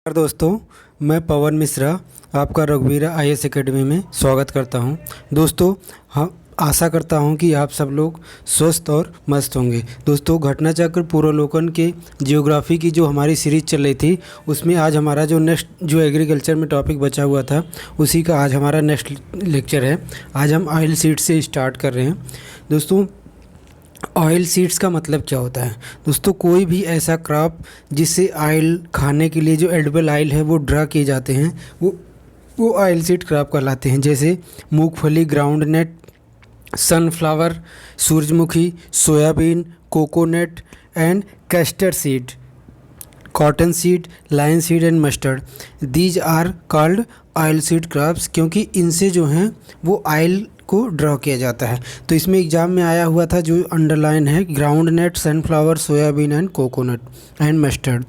नमस्कार दोस्तों, मैं पवन मिश्रा आपका रघुवीरा आईएएस एकेडमी में स्वागत करता हूं। दोस्तों, हम आशा करता हूं कि आप सब लोग स्वस्थ और मस्त होंगे। दोस्तों, घटना चक्र पूर्वावलोकन के जियोग्राफी की जो हमारी सीरीज चल रही थी, उसमें आज हमारा जो नेक्स्ट जो एग्रीकल्चर में टॉपिक बचा हुआ था, उसी का आज हमारा नेक्स्ट लेक्चर है। आज हम ऑयल सीड से स्टार्ट कर रहे हैं। दोस्तों, ऑयल सीड्स का मतलब क्या होता है? दोस्तों, कोई भी ऐसा क्रॉप जिससे ऑयल खाने के लिए जो एडिबल ऑयल है वो ड्रा किए जाते हैं, वो ऑयल सीड क्रॉप कहलाते हैं। जैसे मूंगफली, ग्राउंड नट, सनफ्लावर, सूरजमुखी, soybean, coconut and castor seed, cotton seed, line seed and mustard. These are called oil seed crops, क्योंकि इनसे जो हैं वो ऑयल को ड्रॉ किया जाता है। तो इसमें एग्जाम में आया हुआ था, जो अंडरलाइन है, ground nut, sunflower, soybean and coconut and mustard.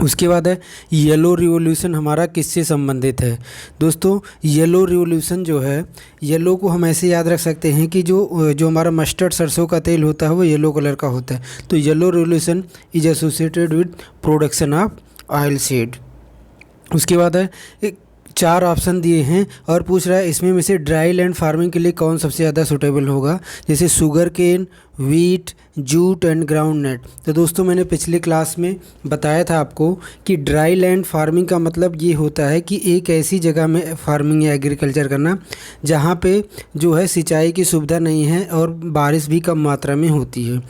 उसके बाद है येलो रिवॉल्यूशन। हमारा किससे संबंधित है? दोस्तों, येलो रिवॉल्यूशन जो है, येलो को हम ऐसे याद रख सकते हैं कि जो हमारा मस्टर्ड सरसों का तेल होता है वो येलो कलर का होता है। तो yellow revolution is associated with production of oil seed. उसके बाद है एक 4 ऑप्शन दिए हैं और पूछ रहा है इसमें में से ड्राई लैंड फार्मिंग के लिए कौन सबसे ज़्यादा सूटेबल होगा। जैसे sugar cane, wheat, jute and ground नट। तो दोस्तों, मैंने पिछले क्लास में बताया था आपको कि ड्राई लैंड फार्मिंग का मतलब ये होता है कि एक ऐसी जगह में फार्मिंग या एग्रीकल्चर करना जहाँ पे जो है सिंचाई की सुविधा नहीं है और बारिश भी कम मात्रा में होती है।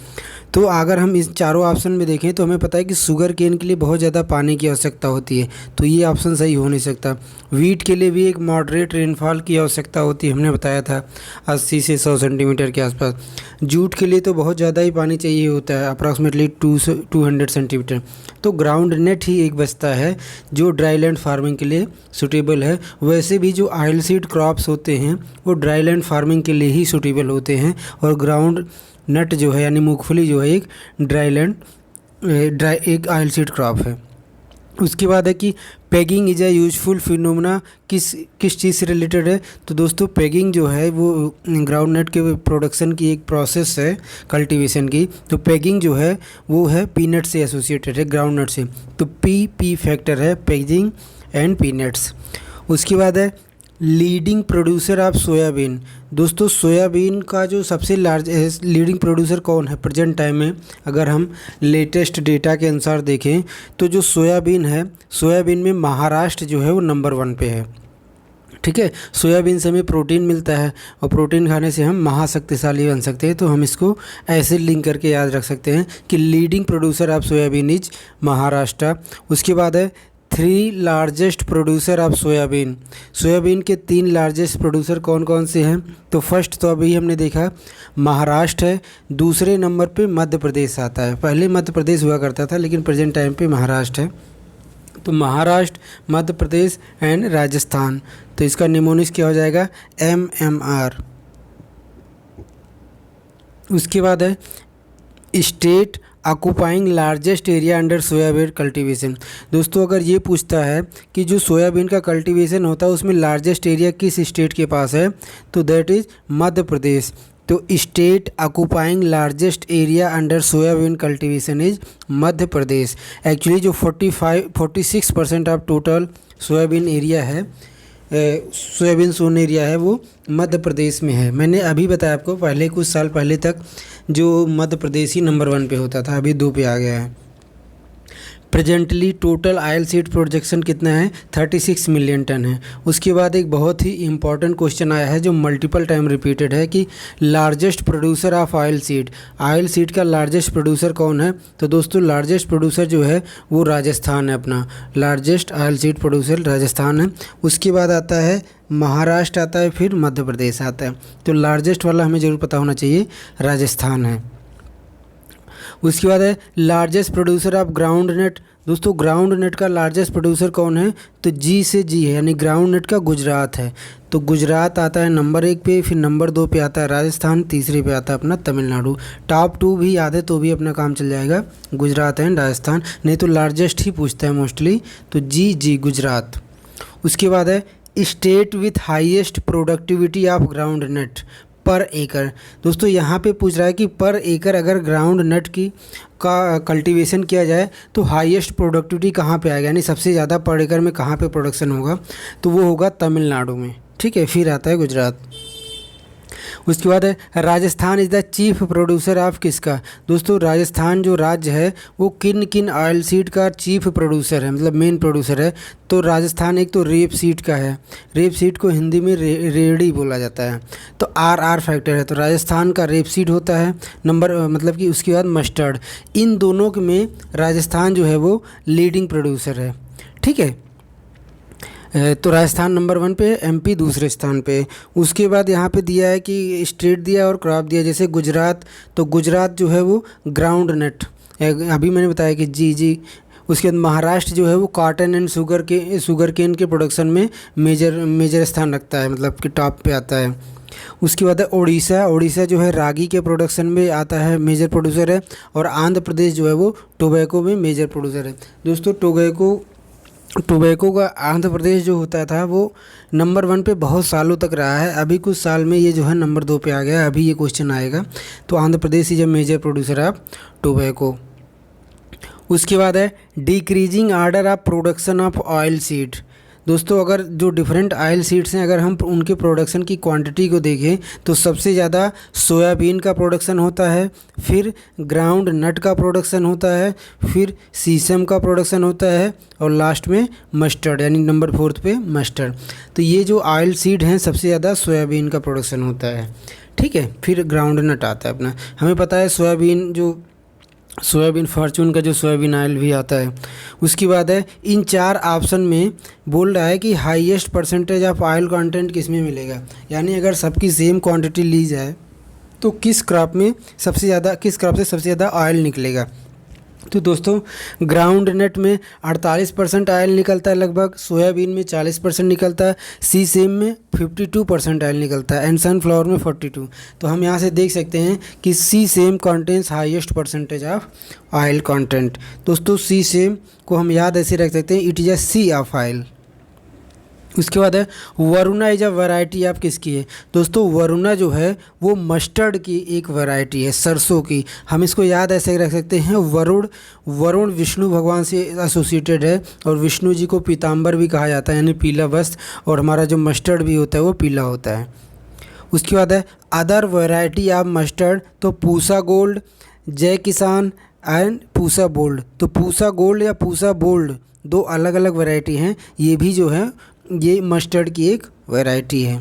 तो अगर हम इस चारों ऑप्शन में देखें तो हमें पता है कि शुगर केन के लिए बहुत ज़्यादा पानी की आवश्यकता होती है, तो ये ऑप्शन सही हो नहीं सकता। वीट के लिए भी एक मॉडरेट रेनफॉल की आवश्यकता होती है, हमने बताया था 80 से 100 सेंटीमीटर के आसपास। जूट के लिए तो बहुत ज़्यादा ही पानी चाहिए होता है, अप्रॉक्सीमेटली 200 सेंटीमीटर। तो ग्राउंड नेट ही एक बचता है जो ड्राई लैंड फार्मिंग के लिए सूटेबल है। वैसे भी जो ऑयल सीड क्रॉप्स होते हैं वो ड्राई लैंड फार्मिंग के लिए ही सूटेबल होते हैं, और ग्राउंड नट जो है यानी मूंगफली जो है एक एक ऑयल सीड क्रॉप है। उसके बाद है कि pegging is a useful phenomena, किस चीज़ से रिलेटेड है? तो दोस्तों, पेगिंग जो है वो ग्राउंड नट के प्रोडक्शन की एक प्रोसेस है कल्टीवेशन की। तो पेगिंग जो है वो है पीनट से एसोसिएटेड है, ग्राउंड नट से। तो पी फैक्टर है पेगिंग एंड पीनट्स। उसके बाद है लीडिंग प्रोड्यूसर ऑफ सोयाबीन। दोस्तों, सोयाबीन का जो सबसे लार्ज लीडिंग प्रोड्यूसर कौन है प्रेजेंट टाइम में? अगर हम लेटेस्ट डेटा के अनुसार देखें तो जो सोयाबीन है, सोयाबीन में महाराष्ट्र जो है वो नंबर 1 पे है। ठीक है, सोयाबीन से हमें प्रोटीन मिलता है और प्रोटीन खाने से हम महाशक्तिशाली बन सकते हैं। तो हम इसको ऐसे लिंक करके याद रख सकते हैं कि leading producer of soybean is Maharashtra. उसके बाद है 3 largest producer of soybean. Soybean के 3 लार्जेस्ट प्रोड्यूसर कौन कौन से हैं? तो फर्स्ट तो अभी हमने देखा महाराष्ट्र है, दूसरे नंबर पे मध्य प्रदेश आता है। पहले मध्य प्रदेश हुआ करता था, लेकिन प्रेजेंट टाइम पे महाराष्ट्र है। तो महाराष्ट्र, मध्य प्रदेश एंड राजस्थान। तो इसका निमोनिक्स क्या हो जाएगा? MMR। उसके बाद है state occupying largest area under soybean cultivation. दोस्तों, अगर ये पूछता है कि जो सोयाबीन का कल्टीवेशन होता है उसमें लार्जेस्ट एरिया किस स्टेट के पास है, तो दैट इज़ मध्य प्रदेश। तो state occupying largest area under soybean cultivation is Madhya Pradesh. Actually जो 46% ऑफ टोटल सोयाबीन एरिया है, सोयाबीन सोन एरिया है, वो मध्य प्रदेश में है। मैंने अभी बताया आपको, पहले कुछ साल पहले तक जो मध्य प्रदेश ही नंबर 1 पे होता था, अभी 2 पे आ गया है। Presently total oil seed production कितना है? 36 मिलियन टन है। उसके बाद एक बहुत ही इंपॉर्टेंट क्वेश्चन आया है जो मल्टीपल टाइम रिपीटेड है कि largest producer of oil seed का लार्जेस्ट प्रोड्यूसर कौन है? तो दोस्तों, लार्जेस्ट प्रोड्यूसर जो है वो राजस्थान है, अपना largest oil seed producer Rajasthan है। उसके बाद आता है महाराष्ट्र आता है, फिर मध्य प्रदेश आता है। तो लार्जेस्ट वाला हमें ज़रूर पता होना चाहिए, राजस्थान है। उसके बाद है largest producer of ground nut. दोस्तों, ग्राउंड नट का लार्जेस्ट प्रोड्यूसर कौन है? तो जी से जी है, यानी ग्राउंड नट का गुजरात है। तो गुजरात आता है नंबर 1 पे, फिर नंबर 2 पे आता है राजस्थान, तीसरे पे आता है अपना तमिलनाडु। टॉप 2 भी याद है तो भी अपना काम चल जाएगा, गुजरात एंड राजस्थान। नहीं तो लार्जेस्ट ही पूछता है मोस्टली, तो जी गुजरात। उसके बाद है state with highest productivity of ground nut. पर एकड़। दोस्तों यहाँ पे पूछ रहा है कि पर एकड़ अगर ग्राउंड नट की का कल्टीवेशन किया जाए तो हाईएस्ट प्रोडक्टिविटी कहाँ पे आएगा, यानी सबसे ज़्यादा पर एकड़ में कहाँ पे प्रोडक्शन होगा, तो वो होगा तमिलनाडु में। ठीक है, फिर आता है गुजरात। उसके बाद है Rajasthan is the chief producer of किसका। दोस्तों राजस्थान जो राज्य है वो किन किन ऑयल सीड का चीफ प्रोड्यूसर है, मतलब मेन प्रोड्यूसर है। तो राजस्थान एक तो रेप सीड का है, रेप सीड को हिंदी में रेड़ी बोला जाता है। तो आर फैक्टर है, तो राजस्थान का रेप सीड होता है नंबर, मतलब कि उसके बाद मस्टर्ड। इन दोनों में राजस्थान जो है वो लीडिंग प्रोड्यूसर है। ठीक है, तो राजस्थान नंबर 1 पे, एमपी दूसरे स्थान पे। उसके बाद यहाँ पे दिया है कि स्टेट दिया और क्रॉप दिया, जैसे गुजरात, तो गुजरात जो है वो ग्राउंड नट, अभी मैंने बताया कि जी। उसके बाद महाराष्ट्र जो है वो कॉटन एंड शुगर केन के प्रोडक्शन में मेजर स्थान रखता है, मतलब कि टॉप पे आता है। उसके बाद है उड़ीसा जो है रागी के प्रोडक्शन में आता है, मेजर प्रोड्यूसर है। और आंध्र प्रदेश जो है वो टोबैको में मेजर प्रोड्यूसर है। दोस्तों टोबैको का आंध्र प्रदेश जो होता था वो नंबर 1 पे बहुत सालों तक रहा है। अभी कुछ साल में ये जो है नंबर 2 पे आ गया है, अभी ये क्वेश्चन आएगा। तो Andhra Pradesh is a major producer of tobacco. उसके बाद है decreasing order of production of oil seed. दोस्तों अगर जो डिफरेंट ऑयल सीड्स हैं, अगर हम उनके प्रोडक्शन की क्वांटिटी को देखें तो सबसे ज़्यादा सोयाबीन का प्रोडक्शन होता है, फिर ग्राउंड नट का प्रोडक्शन होता है, फिर सीसम का प्रोडक्शन होता है, और लास्ट में मस्टर्ड, यानी नंबर 4 पे मस्टर्ड। तो ये जो ऑयल सीड हैं सबसे ज़्यादा सोयाबीन का प्रोडक्शन होता है। ठीक है, फिर ग्राउंड नट आता है अपना। हमें पता है सोयाबीन फॉर्चून का जो सोयाबीन ऑयल भी आता है। उसके बाद है इन 4 ऑप्शन में बोल रहा है कि highest percentage of oil content किस में मिलेगा, यानी अगर सबकी सेम क्वांटिटी ली जाए तो किस क्रॉप से सबसे ज़्यादा ऑयल निकलेगा। तो दोस्तों ग्राउंड नट में 48% ऑयल निकलता है लगभग, सोयाबीन में 40% निकलता है, सीसेम में 52% ऑयल निकलता है, एंड सनफ्लावर में 42। तो हम यहाँ से देख सकते हैं कि sesame contains highest percentage of oil content. दोस्तों सीसेम को हम याद ऐसे रख सकते हैं, it is a sea of oil. उसके बाद है Varuna is a variety of किसकी है। दोस्तों वरुणा जो है वो मस्टर्ड की एक वैरायटी है, सरसों की। हम इसको याद ऐसे रख सकते हैं, वरुण विष्णु भगवान से एसोसिएटेड है, और विष्णु जी को पीताम्बर भी कहा जाता है, यानी पीला वस्त्र, और हमारा जो मस्टर्ड भी होता है वो पीला होता है। उसके बाद है अदर वैरायटी ऑफ मस्टर्ड, तो पूसा गोल्ड, जय किसान एंड पूसा बोल्ड। तो पूसा गोल्ड या पूसा बोल्ड 2 अलग अलग वैरायटी हैं, ये भी जो है ये मस्टर्ड की एक वैरायटी है।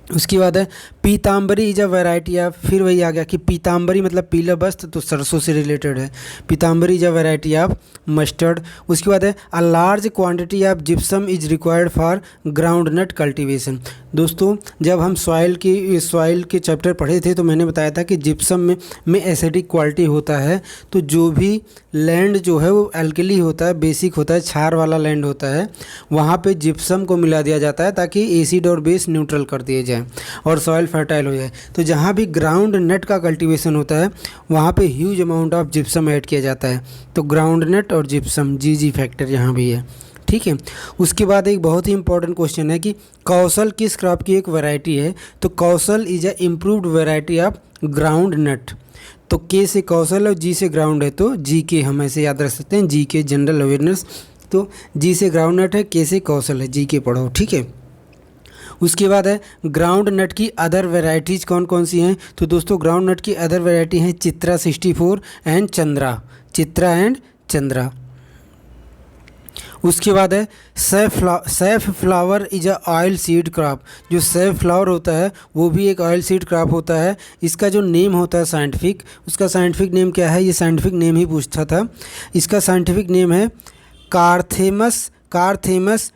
उसके बाद है Pitambari is a variety of, फिर वही आ गया कि पीताम्बरी मतलब पीला वस्त्र, तो सरसों से रिलेटेड है। Pitambari is a variety of mustard. उसके बाद है a large quantity of gypsum is required for ground nut cultivation. दोस्तों जब हम सॉइल के चैप्टर पढ़े थे तो मैंने बताया था कि जिप्सम में एसिडिक क्वालिटी होता है, तो जो भी लैंड जो है वो एल्कली होता है, बेसिक होता है, क्षार वाला लैंड होता है, वहाँ पे जिप्सम को मिला दिया जाता है ताकि एसिड और बेस न्यूट्रल कर दिए जाए और सॉइल फर्टाइल हो जाए। तो जहाँ भी ग्राउंड नट का कल्टीवेशन होता है वहाँ पे huge amount of gypsum add किया जाता है। तो ग्राउंड नट और जिप्सम जी फैक्टर यहाँ भी है। ठीक है, उसके बाद एक बहुत ही इंपॉर्टेंट क्वेश्चन है कि कौशल किस क्रॉप की एक वैरायटी है। तो Kaushal is a improved variety of ground नट। तो के से कौशल और जी से ग्राउंड है, तो जी के हम ऐसे याद रख सकते हैं, जी के जनरल अवेयरनेस। तो जी से ग्राउंड नट है, के से कौशल है, जी के पढ़ो। ठीक है, उसके बाद है ग्राउंड नट की अदर वेराइटीज़ कौन कौन सी हैं। तो दोस्तों ग्राउंड नट की अदर वेराइटी हैं चित्रा 64 एंड चंद्रा। उसके बाद है Saif flower is a oil seed crop. जो सैफ फ्लावर होता है वो भी एक ऑयल सीड क्रॉप होता है। इसका जो नेम होता है साइंटिफिक, उसका साइंटिफिक नेम क्या है, ये साइंटिफिक नेम ही पूछता था। इसका साइंटिफिक नेम है कार्थेमस कार्थेमस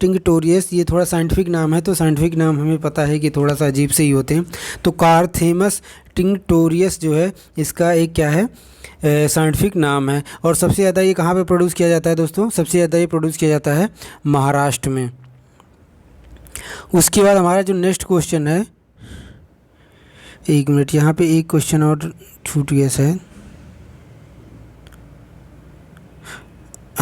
टिंक्टोरियस। ये थोड़ा साइंटिफिक नाम है, तो साइंटिफिक नाम हमें पता है कि थोड़ा सा अजीब से ही होते हैं। तो कार्थेमस टिंक्टोरियस जो है इसका एक क्या है, साइंटिफिक नाम है। और सबसे ज़्यादा ये कहाँ पे प्रोड्यूस किया जाता है दोस्तों, सबसे ज़्यादा ये प्रोड्यूस किया जाता है महाराष्ट्र में। उसके बाद हमारा जो नेक्स्ट क्वेश्चन है, 1 मिनट, यहाँ पे एक क्वेश्चन और छूट गया शायद।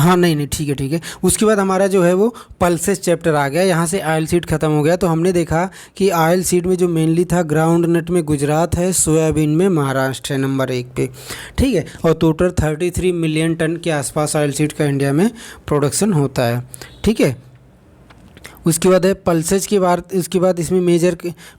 हाँ नहीं नहीं, ठीक है ठीक है। उसके बाद हमारा जो है वो पल्सेस चैप्टर आ गया। यहाँ से ऑयल सीड ख़त्म हो गया। तो हमने देखा कि ऑयल सीड में जो मेनली था, ग्राउंड नट में गुजरात है, सोयाबीन में महाराष्ट्र है नंबर 1 पे, ठीक है। और टोटल 33 मिलियन टन के आसपास ऑयल सीड का इंडिया में प्रोडक्शन होता है, ठीक है। उसके बाद है पल्सेज की बात। उसके बाद इसमें मेजर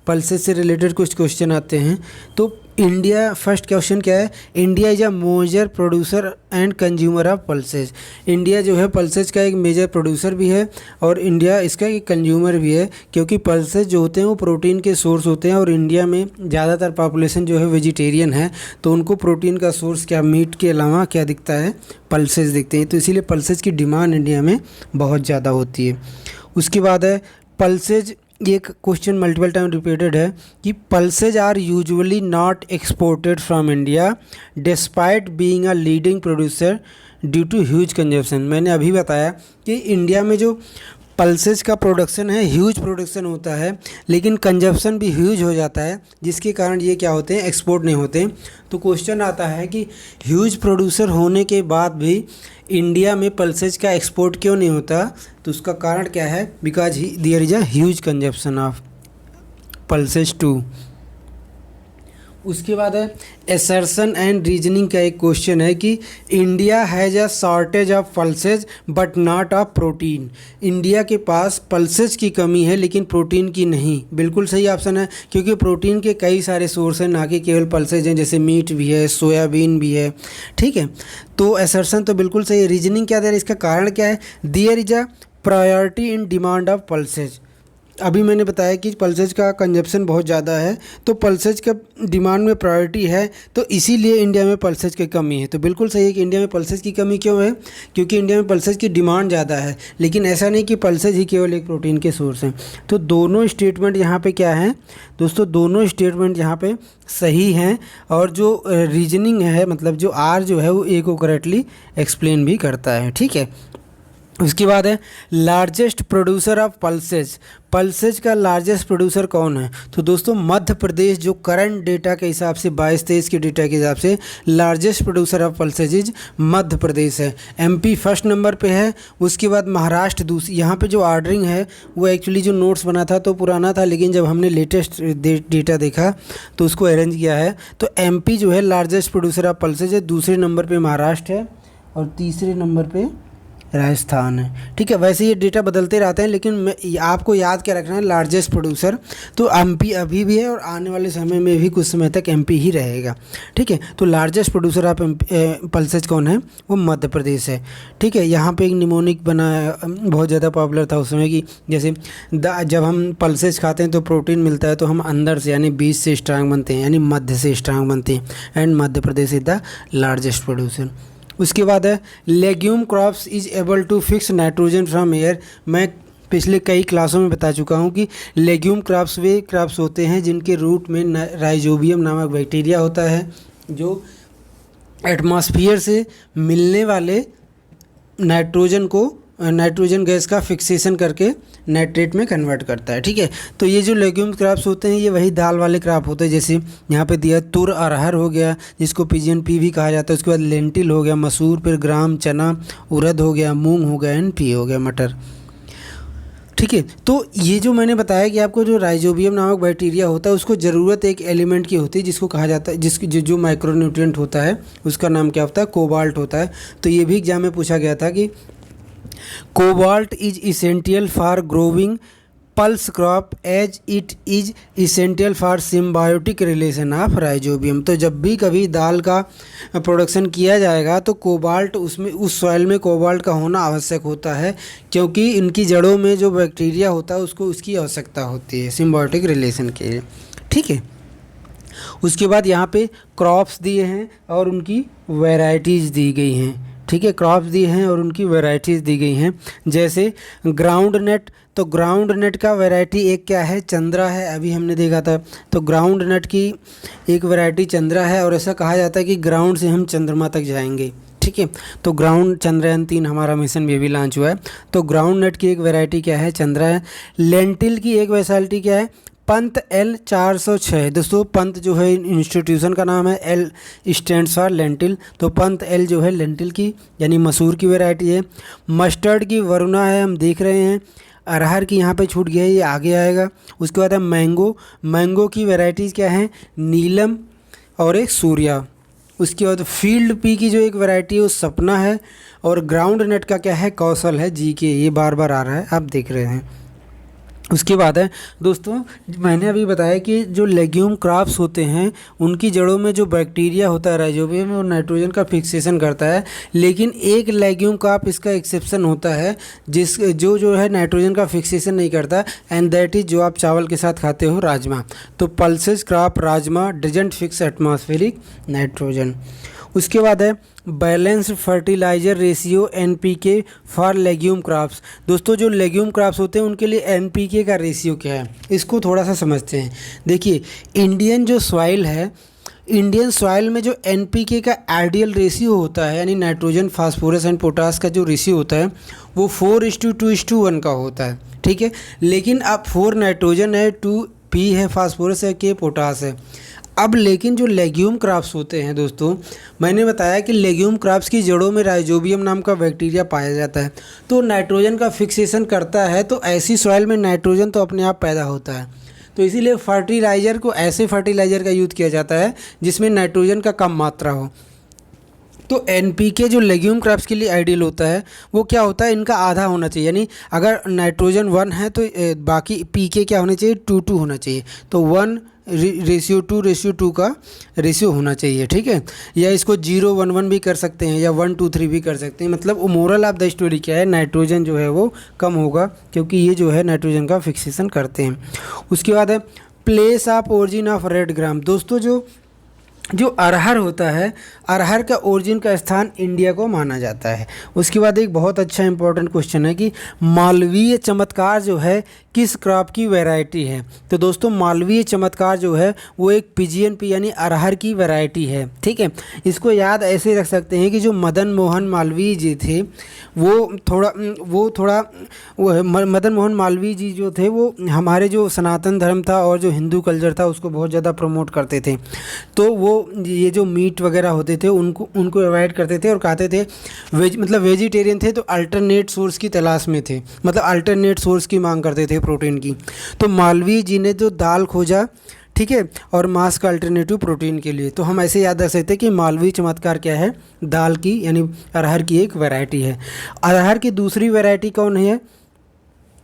पल्सेज से रिलेटेड कुछ क्वेश्चन आते हैं। तो इंडिया, फर्स्ट क्वेश्चन क्या है, India is a major producer and consumer of pulses. India जो है पल्सेज का एक मेजर प्रोड्यूसर भी है और इंडिया इसका एक कंज्यूमर भी है, क्योंकि पल्सेज जो होते हैं वो प्रोटीन के सोर्स होते हैं और इंडिया में ज़्यादातर पॉपुलेशन जो है वेजिटेरियन है, तो उनको प्रोटीन का सोर्स क्या, मीट के अलावा क्या दिखता है, पल्सेज दिखते हैं। तो इसीलिए पल्सेज की डिमांड इंडिया में बहुत ज़्यादा होती है। उसके बाद है पल्सेज, एक क्वेश्चन मल्टीपल टाइम रिपीटेड है कि pulses are usually not exported from India despite being a leading producer due to huge consumption. मैंने अभी बताया कि इंडिया में जो पल्सेज का प्रोडक्शन है, ह्यूज प्रोडक्शन होता है, लेकिन कंजप्शन भी ह्यूज हो जाता है, जिसके कारण ये क्या होते हैं, एक्सपोर्ट नहीं होते। तो क्वेश्चन आता है कि ह्यूज प्रोड्यूसर होने के बाद भी इंडिया में पल्सेज का एक्सपोर्ट क्यों नहीं होता। तो उसका कारण क्या है, because there is a huge consumption of pulses too. उसके बाद है एसर्शन एंड रीजनिंग का एक क्वेश्चन है कि India has a shortage of pulses but not of protein. India के पास पल्सेज की कमी है लेकिन प्रोटीन की नहीं। बिल्कुल सही ऑप्शन है, क्योंकि प्रोटीन के कई सारे सोर्स हैं, ना कि केवल पल्सेज हैं, जैसे मीट भी है, सोयाबीन भी है, ठीक है। तो एसर्शन तो बिल्कुल सही है। रीजनिंग क्या दे रहा है, इसका कारण क्या है, there is a priority in demand of pulses. अभी मैंने बताया कि पल्सेज का कंजप्शन बहुत ज़्यादा है, तो पल्सेज का डिमांड में प्रायोरिटी है, तो इसीलिए इंडिया में पल्सेज की कमी है। तो बिल्कुल सही है कि इंडिया में पल्सेज की कमी क्यों है, क्योंकि इंडिया में पल्सेज की डिमांड ज़्यादा है, लेकिन ऐसा नहीं कि पल्सेज ही केवल एक प्रोटीन के सोर्स हैं। तो दोनों स्टेटमेंट यहाँ पे क्या है दोस्तों, दोनों स्टेटमेंट यहाँ पे सही हैं, और जो रीजनिंग है, मतलब जो आर जो है वो ए को करेक्टली एक्सप्लेन भी करता है, ठीक है। उसके बाद है largest producer of pulses. Pulses का लार्जेस्ट प्रोड्यूसर कौन है, तो दोस्तों मध्य प्रदेश, जो करंट डेटा के हिसाब से 22-23 के डेटा के हिसाब से largest producer of pulses Madhya Pradesh है। एमपी फर्स्ट नंबर पे है। उसके बाद महाराष्ट्र दूसरी। यहाँ पे जो ऑर्डरिंग है वो एक्चुअली जो नोट्स बना था तो पुराना था, लेकिन जब हमने लेटेस्ट डेटा देखा तो उसको अरेंज किया है। तो एमपी जो है लार्जेस्ट प्रोड्यूसर ऑफ पल्सेज है, दूसरे नंबर पर महाराष्ट्र है और तीसरे नंबर पर राजस्थान है, ठीक है। वैसे ये डेटा बदलते रहते हैं, लेकिन आपको याद क्या रखना है, लार्जेस्ट प्रोड्यूसर तो एमपी अभी भी है और आने वाले समय में भी कुछ समय तक एमपी ही रहेगा, ठीक है। तो लार्जेस्ट प्रोड्यूसर ऑफ पल्सेज कौन है, वो मध्य प्रदेश है, ठीक है। यहाँ पे एक निमोनिक बना बहुत ज़्यादा पॉपुलर था उस समय की, जैसे जब हम पल्सेज खाते हैं तो प्रोटीन मिलता है, तो हम अंदर से यानी बीच से स्ट्रांग बनते हैं, यानी मध्य से स्ट्रांग बनते हैं, and Madhya Pradesh is the largest producer. उसके बाद है legume crops is able to fix nitrogen from air. मैं पिछले कई क्लासों में बता चुका हूँ कि लेग्यूम क्रॉप्स वे क्रॉप्स होते हैं जिनके रूट में राइजोबियम नामक बैक्टीरिया होता है, जो एटमॉस्फेयर से मिलने वाले नाइट्रोजन गैस का फिक्सेशन करके नाइट्रेट में कन्वर्ट करता है, ठीक है। तो ये जो लेग्यूम क्रॉप्स होते हैं ये वही दाल वाले क्रॉप होते हैं, जैसे यहाँ पे दिया तुर अरहर हो गया, जिसको पिजियन पी भी कहा जाता है। उसके बाद लेंटिल हो गया, मसूर, फिर ग्राम चना, उड़द हो गया, मूंग हो गया, एंड पी हो गया, मटर, ठीक है। तो ये जो मैंने बताया कि आपको जो राइजोबियम नामक बैक्टीरिया होता है उसको ज़रूरत एक एलिमेंट की होती है जिसको कहा जाता है, जिसकी जो माइक्रोन्यूट्रिएंट होता है उसका नाम क्या होता है, कोबाल्ट होता है। तो ये भी एग्जाम में पूछा गया था कि cobalt is essential for growing pulse crop as it is essential for symbiotic relation of rhizobium. तो जब भी कभी दाल का प्रोडक्शन किया जाएगा तो कोबाल्ट उसमें, उस सॉइल में कोबाल्ट का होना आवश्यक होता है, क्योंकि इनकी जड़ों में जो बैक्टीरिया होता है उसको उसकी आवश्यकता होती है सिम्बायोटिक रिलेशन के लिए, ठीक है। उसके बाद यहाँ पे क्रॉप्स दिए हैं और उनकी वैरायटीज़ दी गई हैं, ठीक है। क्रॉप्स दिए हैं और उनकी वैरायटीज़ दी गई हैं, जैसे ग्राउंड नट। तो ग्राउंड नट का वैरायटी एक क्या है, चंद्रा है, अभी हमने देखा था। तो ग्राउंड नट की एक वैरायटी चंद्रा है, और ऐसा कहा जाता है कि ग्राउंड से हम चंद्रमा तक जाएंगे, ठीक है। तो ग्राउंड चंद्रयान 3 हमारा मिशन भी अभी लॉन्च हुआ है। तो ग्राउंड नट की एक वैरायटी क्या है, चंद्रा है। लेंटिल की एक वैरायटी क्या है, पंत L 406। दोस्तों पंत जो है इंस्टीट्यूशन का नाम है, L स्टैंड्स फॉर लेंटिल, तो पंत L जो है लेंटिल की यानी मसूर की वैरायटी है। मस्टर्ड की वरुणा है, हम देख रहे हैं। अरहर की यहाँ पे छूट गया है, ये आगे आएगा। उसके बाद है मैंगो, मैंगो की वैरायटीज़ क्या है, नीलम और एक सूर्या। उसके बाद फील्ड पी की जो एक वैरायटी है वो सपना है, और ग्राउंड नट का क्या है, कौशल है, जी के, ये बार बार आ रहा है, आप देख रहे हैं। उसके बाद है दोस्तों, मैंने अभी बताया कि जो लेग्यूम क्रॉप्स होते हैं उनकी जड़ों में जो बैक्टीरिया होता है राइजोबियम में, वो नाइट्रोजन का फिक्सेशन करता है। लेकिन एक लेग्यूम क्रॉप इसका एक्सेप्शन होता है, जो है नाइट्रोजन का फिक्सेशन नहीं करता, एंड दैट इज जो आप चावल के साथ खाते हो, राजमा। तो pulses crop rajma doesn't fix atmospheric nitrogen. उसके बाद है balanced fertiliser ratio NPK for legume crops. दोस्तों जो लेग्यूम क्रॉप्स होते हैं उनके लिए NPK का रेशियो क्या है, इसको थोड़ा सा समझते हैं। देखिए इंडियन जो सॉइल है, इंडियन सॉइल में जो NPK का आइडियल रेशियो होता है, यानी नाइट्रोजन फास्फोरस एंड पोटास का जो रेशियो होता है वो 4:2:1 का होता है, ठीक है। लेकिन अब 4 नाइट्रोजन है, 2 P है, फास्फोरस है, K पोटास है। अब लेकिन जो लेग्यूम क्रॉप्स होते हैं दोस्तों, मैंने बताया कि लेग्यूम क्रॉप्स की जड़ों में राइजोबियम नाम का बैक्टीरिया पाया जाता है, तो नाइट्रोजन का फिक्सेशन करता है। तो ऐसी सॉइल में नाइट्रोजन तो अपने आप पैदा होता है, तो इसीलिए फर्टिलाइज़र को ऐसे फर्टिलाइज़र का यूज़ किया जाता है जिसमें नाइट्रोजन का कम मात्रा हो। तो NPK जो लेग्यूम क्रॉप्स के लिए आइडियल होता है वो क्या होता है, इनका आधा होना चाहिए, यानी अगर नाइट्रोजन 1 है तो बाकी PK क्या होना चाहिए, 2:2 होना चाहिए। तो 1:2:2 का रेशियो होना चाहिए, ठीक है। या इसको 0:1:1 भी कर सकते हैं, या 1:2:3 भी कर सकते हैं। मतलब मोरल ऑफ द स्टोरी क्या है, नाइट्रोजन जो है वो कम होगा, क्योंकि ये जो है नाइट्रोजन का फिक्सेशन करते हैं। उसके बाद है place of origin of red ग्राम। दोस्तों जो अरहर होता है, अरहर का ओरिजिन का स्थान इंडिया को माना जाता है। उसके बाद एक बहुत अच्छा इंपॉर्टेंट क्वेश्चन है कि मालवीय चमत्कार जो है किस क्रॉप की वैरायटी है। तो दोस्तों मालवीय चमत्कार जो है वो एक PGNP यानी अरहर की वैरायटी है, ठीक है। इसको याद ऐसे रख सकते हैं कि जो मदन मोहन मालवीय जी थे मदन मोहन मालवीय जी जो थे वो हमारे जो सनातन धर्म था और जो हिंदू कल्चर था उसको बहुत ज़्यादा प्रमोट करते थे। तो वो ये जो मीट वगैरह होते थे उनको अवॉइड करते थे और खाते थे वेजिटेरियन थे, तो अल्टरनेट सोर्स की तलाश में थे, मतलब अल्टरनेट सोर्स की मांग करते थे प्रोटीन की। तो मालवीय जी ने जो दाल खोजा, ठीक है, और मांस का अल्टरनेटिव प्रोटीन के लिए, तो हम ऐसे याद रख सकते हैं कि मालवीय चमत्कार क्या है, दाल की यानी अरहर की एक वैरायटी है। अरहर की दूसरी वैरायटी कौन है,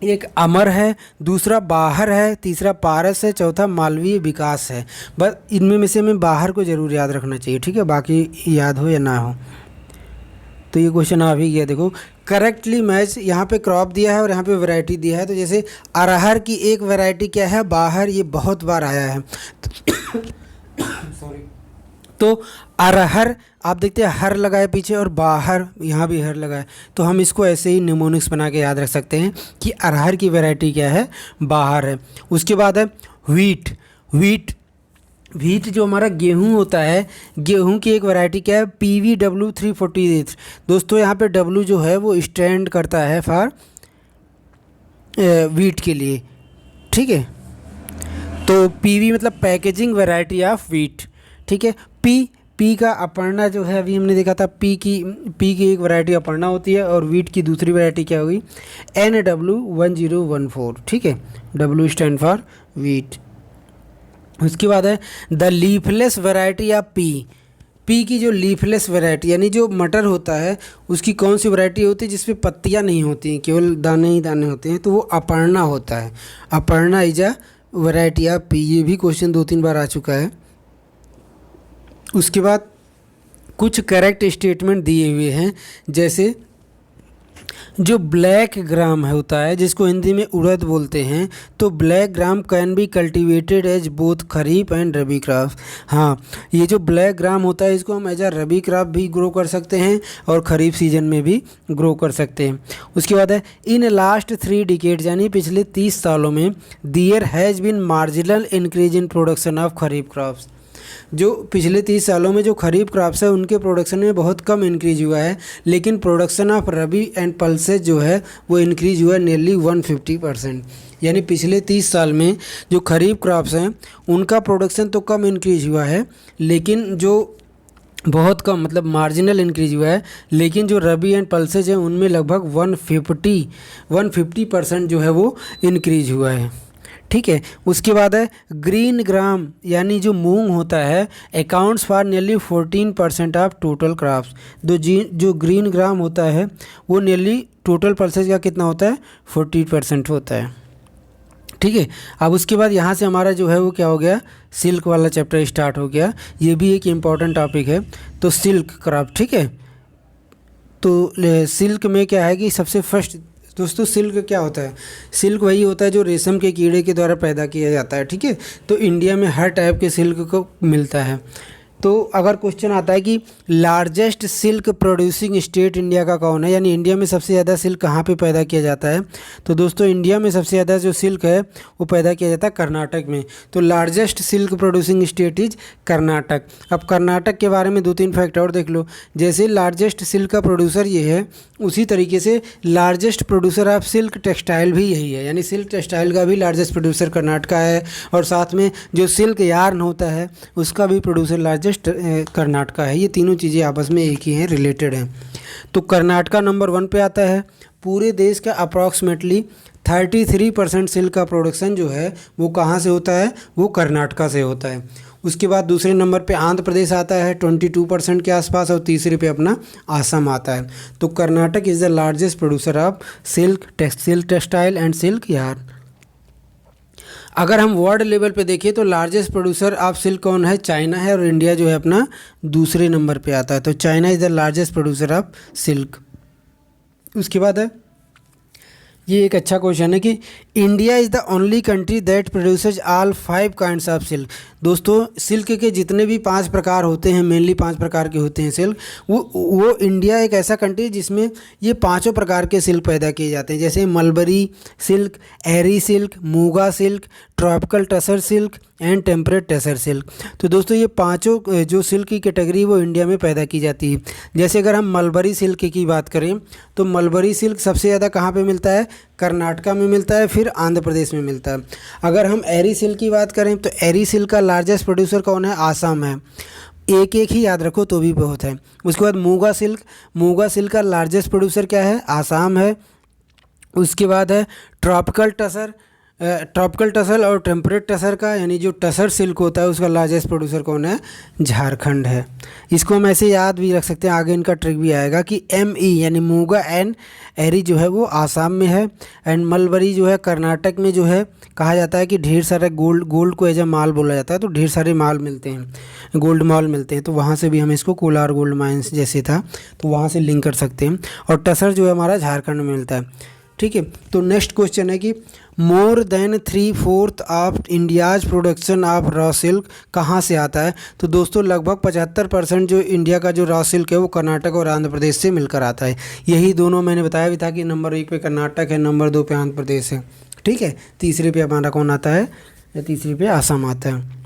एक अमर है, दूसरा बाहर है, तीसरा पारस है, चौथा मालवीय विकास है। बस इनमें में से हमें बाहर को ज़रूर याद रखना चाहिए, ठीक है, बाकी याद हो या ना हो। तो ये क्वेश्चन आ भी गया, देखो करेक्टली मैच, यहाँ पे क्रॉप दिया है और यहाँ पे वैरायटी दिया है। तो जैसे अरहर की एक वैरायटी क्या है, बाहर, ये बहुत बार आया है सॉरी। तो अरहर आप देखते हैं हर लगाए पीछे, और बाहर यहाँ भी हर लगाए, तो हम इसको ऐसे ही निमोनिक्स बना के याद रख सकते हैं कि अरहर की वैरायटी क्या है, बाहर है। उसके बाद है व्हीट जो हमारा गेहूं होता है, गेहूं की एक वैरायटी क्या है, PVW 348। दोस्तों यहाँ पे W जो है वो स्टैंड करता है फॉर व्हीट के लिए, ठीक है। तो PV मतलब पैकेजिंग वैरायटी ऑफ व्हीट, ठीक है। पी का अपर्णा जो है, अभी हमने देखा था पी की एक वैरायटी अपर्णा होती है, और व्हीट की दूसरी वैरायटी क्या होगी, NW1014, ठीक है। W stand for wheat. उसके बाद है the leafless variety of P की जो लीफलेस वैरायटी यानी जो मटर होता है उसकी कौन सी वैरायटी होती है जिसपे पत्तियां नहीं होती हैं, केवल दाने ही दाने होते हैं, तो वो अपर्णा होता है। Aparna is a variety of P. ये भी क्वेश्चन 2-3 बार आ चुका है। उसके बाद कुछ करेक्ट स्टेटमेंट दिए हुए हैं, जैसे जो ब्लैक ग्राम होता है जिसको हिंदी में उड़द बोलते हैं, तो black gram can be cultivated as both kharif and rabi crop. हाँ, ये जो ब्लैक ग्राम होता है इसको हम एज अ रबी क्रॉप भी ग्रो कर सकते हैं और खरीफ सीजन में भी ग्रो कर सकते हैं। उसके बाद है इन लास्ट 3 डिकेड्स यानी पिछले 30 सालों में there has been marginal increase in production of kharif crops. जो पिछले 30 सालों में जो खरीफ क्रॉप्स है उनके प्रोडक्शन में बहुत कम इंक्रीज हुआ है, लेकिन production of rabi and pulses जो है वो इंक्रीज हुआ है नियरली 150%। यानी पिछले 30 साल में जो खरीफ क्रॉप्स हैं उनका प्रोडक्शन तो कम इंक्रीज हुआ है, लेकिन जो बहुत कम मतलब मार्जिनल इंक्रीज हुआ है, लेकिन जो रबी एंड पल्सेज हैं उनमें लगभग 150% जो है वो इंक्रीज हुआ है। ठीक है, उसके बाद है ग्रीन ग्राम यानी जो मूंग होता है accounts for nearly 14% of total crops. जो ग्रीन ग्राम होता है वो नियरली टोटल पल्सेज का कितना होता है 40% होता है। ठीक है, अब उसके बाद यहाँ से हमारा जो है वो क्या हो गया, सिल्क वाला चैप्टर स्टार्ट हो गया। ये भी एक इम्पॉर्टेंट टॉपिक है। तो सिल्क क्राफ्ट, ठीक है, तो सिल्क में क्या है कि सबसे फर्स्ट दोस्तों सिल्क क्या होता है, सिल्क वही होता है जो रेशम के कीड़े के द्वारा पैदा किया जाता है। ठीक है, तो इंडिया में हर टाइप के सिल्क को मिलता है। तो अगर क्वेश्चन आता है कि largest silk producing state India का कौन है, यानी इंडिया में सबसे ज़्यादा सिल्क कहाँ पे पैदा किया जाता है, तो दोस्तों इंडिया में सबसे ज़्यादा जो सिल्क है वो पैदा किया जाता है कर्नाटक में। तो largest silk producing state is Karnataka. अब कर्नाटक के बारे में 2-3 फैक्ट और देख लो। जैसे लार्जेस्ट सिल्क का प्रोड्यूसर ये है, उसी तरीके से largest producer of silk textile भी यही है, यानी सिल्क टेक्सटाइल का भी लार्जेस्ट प्रोड्यूसर कर्नाटक है। और साथ में जो सिल्क यार्न होता है उसका भी प्रोड्यूसर लार्जेस्ट कर्नाटक है। ये तीनों चीज़ें आपस में एक ही हैं, रिलेटेड हैं। तो कर्नाटक नंबर 1 पे आता है। पूरे देश का अप्रॉक्सीमेटली 33% सिल्क का प्रोडक्शन जो है वो कहाँ से होता है, वो कर्नाटक से होता है। उसके बाद दूसरे नंबर पे आंध्र प्रदेश आता है 22% के आसपास, और तीसरे पे अपना आसाम आता है। तो Karnataka is the largest producer of silk textile and silk yarn. अगर हम वर्ल्ड लेवल पे देखें तो लार्जेस्ट प्रोड्यूसर ऑफ सिल्क कौन है, चाइना है, और इंडिया जो है अपना दूसरे नंबर पे आता है। तो China is the largest producer of silk. उसके बाद है, ये एक अच्छा क्वेश्चन है कि India is the only country that produces all 5 kinds of silk. दोस्तों सिल्क के जितने भी 5 प्रकार होते हैं, मेनली 5 प्रकार के होते हैं सिल्क, वो इंडिया एक ऐसा कंट्री है जिसमें ये 5 प्रकार के सिल्क पैदा किए जाते हैं। जैसे mulberry silk, eri silk, muga silk, tropical tussar silk and temperate tussar silk. तो दोस्तों ये 5 जो सिल्क की कैटेगरी वो इंडिया में पैदा की जाती है। जैसे अगर हम मलबरी सिल्क की बात करें तो मलबरी सिल्क सबसे ज़्यादा कहाँ पे मिलता है, कर्नाटक में मिलता है, फिर आंध्र प्रदेश में मिलता है। अगर हम एरी सिल्क की बात करें तो एरी सिल्क का लार्जेस्ट प्रोड्यूसर कौन है, आसाम है। एक एक ही याद रखो तो भी बहुत है। उसके बाद मूगा सिल्क का लार्जेस्ट प्रोड्यूसर क्या है, आसाम है। उसके बाद है ट्रॉपिकल टसल और टेम्परेट टसर का, यानी जो टसर सिल्क होता है उसका लार्जेस्ट प्रोड्यूसर कौन है, झारखंड है। इसको हम ऐसे याद भी रख सकते हैं, आगे इनका ट्रिक भी आएगा कि ME यानी मूगा एंड एरी जो है वो आसाम में है, एंड मलबरी जो है कर्नाटक में जो है कहा जाता है कि ढेर सारा गोल्ड को एज ए माल बोला जाता है। तो ढेर सारे माल मिलते हैं, गोल्ड माल मिलते हैं, तो वहाँ से भी हम इसको कोलार गोल्ड माइंस जैसे था तो वहाँ से लिंक कर सकते हैं। और टसर जो है हमारा झारखंड में मिलता है। ठीक है, तो नेक्स्ट क्वेश्चन है कि more than 3/4 of India's production of raw silk कहाँ से आता है। तो दोस्तों लगभग 75% जो इंडिया का जो रॉ सिल्क है वो कर्नाटक और आंध्र प्रदेश से मिलकर आता है। यही दोनों मैंने बताया भी था कि नंबर 1 पे कर्नाटक है, नंबर 2 पे आंध्र प्रदेश है। ठीक है, तीसरे पे हमारा कौन आता है, या तीसरे पे आसाम आता है।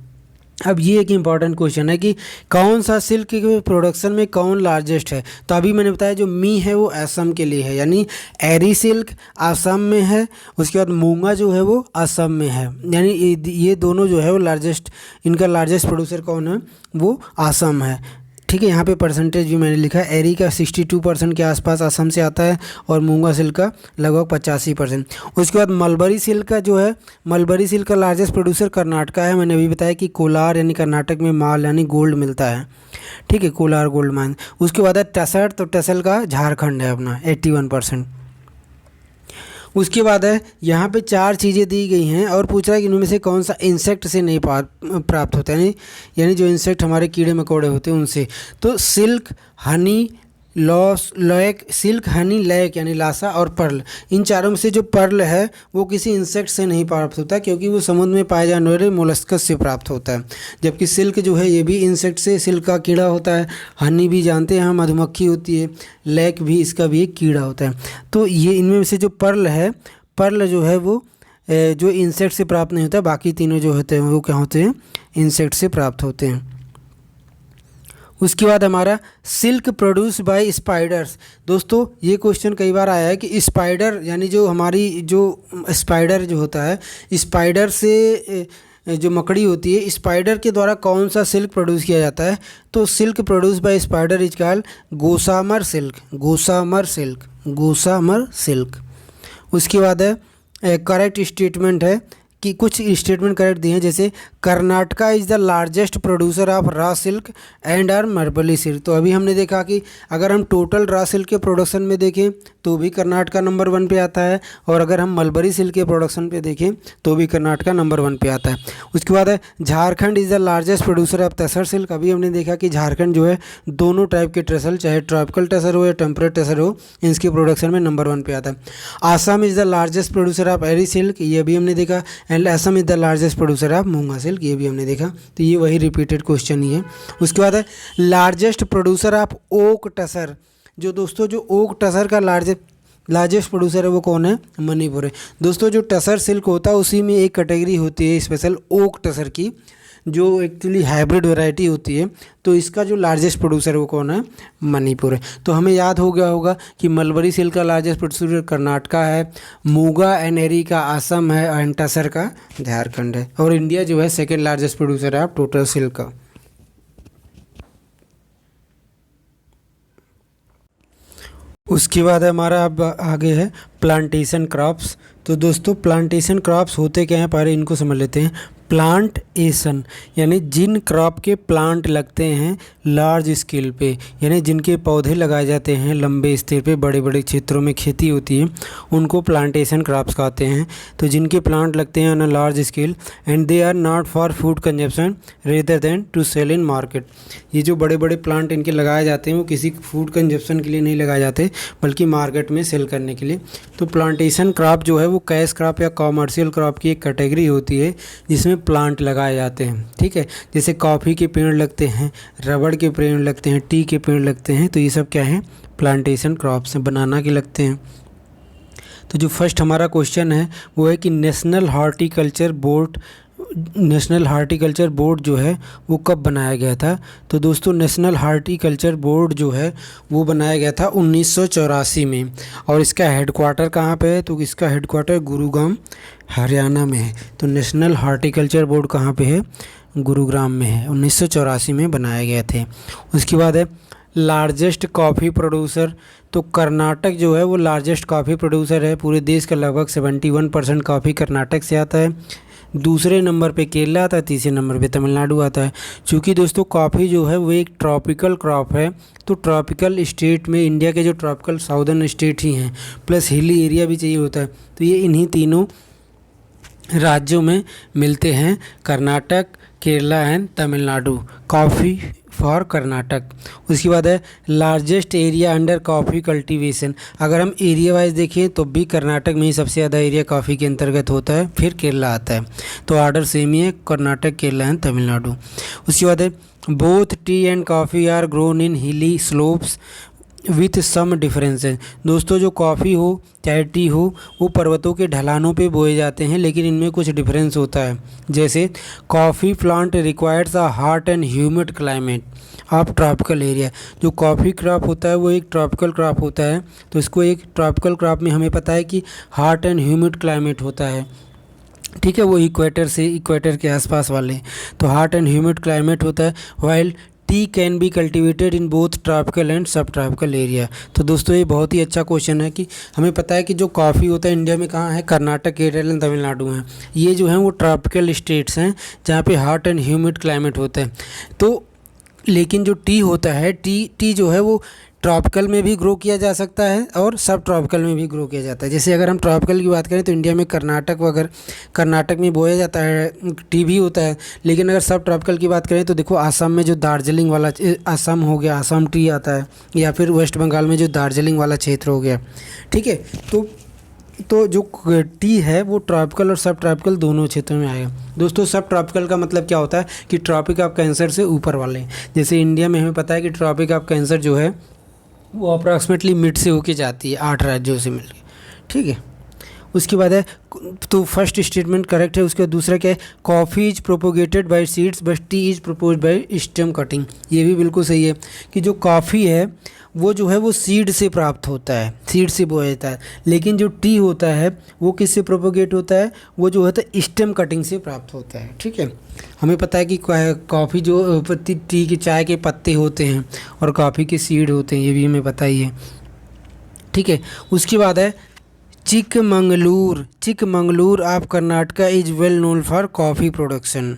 अब ये एक इम्पॉर्टेंट क्वेश्चन है कि कौन सा सिल्क के प्रोडक्शन में कौन लार्जेस्ट है। तो अभी मैंने बताया जो मी है वो असम के लिए है, यानी एरी सिल्क असम में है। उसके बाद मूंगा जो है वो असम में है, यानी ये दोनों जो है वो लार्जेस्ट, इनका लार्जेस्ट प्रोड्यूसर कौन है, वो असम है। ठीक है, यहाँ पे परसेंटेज भी मैंने लिखा है। एरी का 62% के आसपास असम से आता है, और मूंगा सिल्क का लगभग 85%। उसके बाद मलबरी सिल्क का जो है, मलबरी सिल्क का लार्जेस्ट प्रोड्यूसर कर्नाटक है। मैंने अभी बताया कि कोलार यानी कर्नाटक में माल यानी गोल्ड मिलता है। ठीक है, कोलार गोल्ड माइन। उसके बाद है टसर, तो टसल का झारखंड है अपना 81%। उसके बाद है यहाँ पे 4 चीज़ें दी गई हैं और पूछ रहा है कि इनमें से कौन सा इंसेक्ट से नहीं प्राप्त होता है, यानी जो इंसेक्ट हमारे कीड़े मकोड़े होते हैं उनसे। तो silk, honey, silk, honey, lac यानी लासा और पर्ल, इन चारों में से जो पर्ल है वो किसी इंसेक्ट से नहीं प्राप्त होता, क्योंकि वो समुद्र में पाए जाने वाले मोलस्कस से प्राप्त होता है। जबकि सिल्क जो है ये भी इंसेक्ट से, सिल्क का कीड़ा होता है। हनी भी जानते हैं हम, मधुमक्खी होती है। लैक भी, इसका भी एक कीड़ा होता है। तो ये इनमें से जो पर्ल है, पर्ल जो है वो जो इंसेक्ट से प्राप्त नहीं होता, बाकी तीनों जो होते हैं वो क्या होते हैं, इंसेक्ट से प्राप्त होते हैं। उसके बाद हमारा सिल्क प्रोड्यूस बाय स्पाइडर्स। दोस्तों ये क्वेश्चन कई बार आया है कि स्पाइडर यानी जो हमारी जो स्पाइडर जो होता है, स्पाइडर से जो मकड़ी होती है, स्पाइडर के द्वारा कौन सा सिल्क प्रोड्यूस किया जाता है। तो silk produce by spider is called gossamer silk, gossamer silk, gossamer silk. उसके बाद है करेक्ट स्टेटमेंट है कि कुछ स्टेटमेंट करेक्ट दिए हैं, जैसे Karnataka is the largest producer of raw silk and are mulberry silk. तो अभी हमने देखा कि अगर हम टोटल रॉ सिल्क के प्रोडक्शन में देखें तो भी कर्नाटका नंबर 1 पे आता है, और अगर हम मलबरी सिल्क के प्रोडक्शन पे देखें तो भी कर्नाटका नंबर 1 पे आता है। उसके बाद है Jharkhand is the largest producer of tasar silk. अभी हमने देखा कि झारखंड जो है दोनों टाइप के टसल, चाहे ट्रॉपिकल टसर हो या टेम्परेट टसर हो, इसके प्रोडक्शन में नंबर 1 पे आता है। Assam is the largest producer of eri silk, ये भी हमने देखा। And Assam is the largest producer of muga silk, ये भी हमने देखा। तो ये वही रिपीटेड क्वेश्चन ही है। उसके बाद है largest producer of oak tussar. जो दोस्तों जो ओक टसर का लार्जेस्ट प्रोड्यूसर है वो कौन है, मणिपुर है। दोस्तों जो टसर सिल्क होता है उसी में एक कैटेगरी होती है स्पेशल ओक टसर की, जो एक्चुअली हाइब्रिड वैरायटी होती है। तो इसका जो लार्जेस्ट प्रोड्यूसर है वो कौन है, मणिपुर है। तो हमें याद हो गया होगा कि मलबरी सिल्क का लार्जेस्ट प्रोड्यूसर कर्नाटका है, मूगा एंड एरी का असम है, एंड टसर का झारखंड है, और इंडिया जो है सेकेंड लार्जेस्ट प्रोड्यूसर है टोटल सिल्क का। उसके बाद हमारा अब आगे है प्लांटेशन क्रॉप्स। तो दोस्तों प्लांटेशन क्रॉप्स होते क्या हैं, पहले इनको समझ लेते हैं। प्लांटेशन यानी जिन क्रॉप के प्लांट लगते हैं लार्ज स्केल पे, यानी जिनके पौधे लगाए जाते हैं लंबे स्तर पे, बड़े बड़े क्षेत्रों में खेती होती है, उनको प्लांटेशन क्रॉप्स कहते हैं। तो जिनके प्लांट लगते हैं on a large scale and they are not for food consumption rather than to sell in market. ये जो बड़े बड़े प्लांट इनके लगाए जाते हैं वो किसी फूड कंजप्शन के लिए नहीं लगाए जाते, बल्कि मार्केट में सेल करने के लिए। तो प्लांटेशन क्रॉप जो है वो कैश क्रॉप या कॉमर्शियल क्रॉप की एक कैटेगरी होती है जिसमें प्लांट लगाए जाते हैं। ठीक है, जैसे कॉफ़ी के पेड़ लगते हैं, रबड़ के पेड़ लगते हैं, टी के पेड़ लगते हैं, तो ये सब क्या है, प्लांटेशन क्रॉप्स हैं, बनाना के लगते हैं। तो जो फर्स्ट हमारा क्वेश्चन है वो है कि नेशनल हार्टिकल्चर बोर्ड जो है वो कब बनाया गया था। तो दोस्तों नेशनल हार्टिकल्चर बोर्ड जो है वो बनाया गया था 1984 में, और इसका हेडक्वार्टर कहाँ पे है, तो इसका हेडक्वार्टर गुरुग्राम हरियाणा में है। तो नेशनल हार्टिकल्चर बोर्ड कहाँ पे है, गुरुग्राम में है, 1984 में बनाए गए थे। उसके बाद है लार्जेस्ट कॉफ़ी प्रोड्यूसर। तो कर्नाटक जो है वो लार्जेस्ट कॉफ़ी प्रोड्यूसर है, पूरे देश का लगभग 71% कॉफ़ी कर्नाटक से आता है। दूसरे नंबर पे केरला आता है, तीसरे नंबर पे तमिलनाडु आता है। चूँकि दोस्तों कॉफ़ी जो है वो एक ट्रॉपिकल क्रॉप है, तो ट्रॉपिकल स्टेट में इंडिया के जो ट्रॉपिकल साउदर्न स्टेट ही हैं, प्लस हिली एरिया भी चाहिए होता है, तो ये इन्हीं तीनों राज्यों में मिलते हैं, Karnataka, Kerala and Tamil Nadu, coffee for Karnataka. उसके बाद है largest area under coffee cultivation. अगर हम एरिया वाइज देखें तो भी कर्नाटक में ही सबसे ज़्यादा एरिया कॉफ़ी के अंतर्गत होता है, फिर केरला आता है। तो ऑर्डर सेम ही है, कर्नाटक, केरला एंड तमिलनाडु। उसके बाद है both tea and coffee are grown in hilly slopes with some differences. दोस्तों जो कॉफ़ी हो चाहे टी हो वो पर्वतों के ढलानों पे बोए जाते हैं, लेकिन इनमें कुछ डिफरेंस होता है। जैसे coffee plant requires a hot and humid climate of tropical area. जो कॉफ़ी क्रॉप होता है वो एक ट्रॉपिकल क्रॉप होता है, तो इसको एक ट्रॉपिकल क्रॉप में हमें पता है कि हॉट एंड ह्यूमिड क्लाइमेट होता है। ठीक है, वो इक्वेटर के आसपास वाले, तो हॉट एंड ह्यूमिड क्लाइमेट होता है। While T can be cultivated in both tropical and सब ट्रॉपिकल एरिया। तो दोस्तों ये बहुत ही अच्छा क्वेश्चन है कि हमें पता है कि जो कॉफ़ी होता है इंडिया में कहाँ है, कर्नाटक, केरल एंड तमिलनाडु हैं। ये जो हैं वो ट्रॉपिकल स्टेट्स हैं जहाँ पे हॉट एंड ह्यूमिड क्लाइमेट होता है। तो लेकिन जो टी होता है, टी जो है वो ट्रॉपिकल में भी ग्रो किया जा सकता है और सब ट्रॉपिकल में भी ग्रो किया जाता है। जैसे अगर हम ट्रॉपिकल की बात करें तो इंडिया में कर्नाटक में बोया जाता है, टी भी होता है। लेकिन अगर सब ट्रॉपिकल की बात करें तो देखो आसाम में जो दार्जिलिंग वाला असम हो गया, आसाम टी आता है, या फिर वेस्ट बंगाल में जो दार्जिलिंग वाला क्षेत्र हो गया। ठीक है, तो जो टी है वो ट्रॉपिकल और सब ट्रॉपिकल दोनों क्षेत्रों में आएगा। दोस्तों सब ट्रॉपिकल का मतलब क्या होता है कि ट्रॉपिक ऑफ कैंसर से ऊपर वाले। जैसे इंडिया में हमें पता है कि ट्रॉपिक ऑफ कैंसर जो है वो अप्रॉक्सीमेटली मिड से होके जाती है 8 राज्यों से मिलकर। ठीक है, उसके बाद है, तो फर्स्ट स्टेटमेंट करेक्ट है। उसके बाद दूसरा क्या है, coffee is propagated bye seeds but T is propose by stem cutting. ये भी बिल्कुल सही है कि जो कॉफ़ी है वो जो है वो सीड से प्राप्त होता है, सीड से बोया जाता है, लेकिन जो टी होता है वो किससे प्रोपोगेट होता है, वो जो होता है स्टेम कटिंग से प्राप्त होता है। ठीक है, हमें पता है कि कॉफ़ी जो पत्ती, टी के चाय के पत्ते होते हैं और कॉफ़ी के सीड होते हैं, ये भी हमें पता ही है। ठीक है, उसके बाद है Chikmagalur. Chikmagalur of Karnataka is well known for coffee production.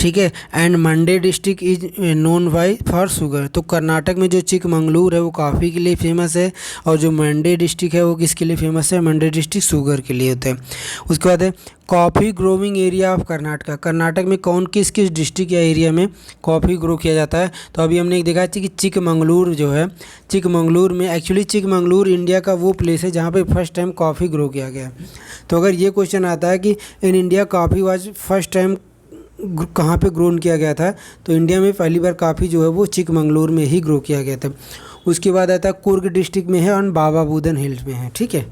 ठीक है, and Monday district is known by for sugar. तो कर्नाटक में जो चिकमंगलूर है वो कॉफ़ी के लिए फेमस है, और जो मंडे डिस्ट्रिक्ट है वो किसके लिए फेमस है, मंडे डिस्ट्रिक्ट शुगर के लिए होता है। उसके बाद है coffee growing area of Karnataka. Karnataka में कौन किस किस डिस्ट्रिक्ट या एरिया में कॉफ़ी ग्रो किया जाता है, तो अभी हमने देखा कि चिकमंगलूर जो है, चिकमंगलूर में एक्चुअली चिकमंगलूर इंडिया का वो प्लेस है जहाँ पे फर्स्ट टाइम कॉफ़ी ग्रो किया गया। तो अगर ये क्वेश्चन आता है कि in India coffee was first time कहाँ पे ग्रोन किया गया था, तो इंडिया में पहली बार कॉफ़ी जो है वो चिकमंगलूर में ही ग्रो किया गया था। उसके बाद आता है कुर्ग डिस्ट्रिक्ट में है और बाबा बुदन हिल्स में है। ठीक है,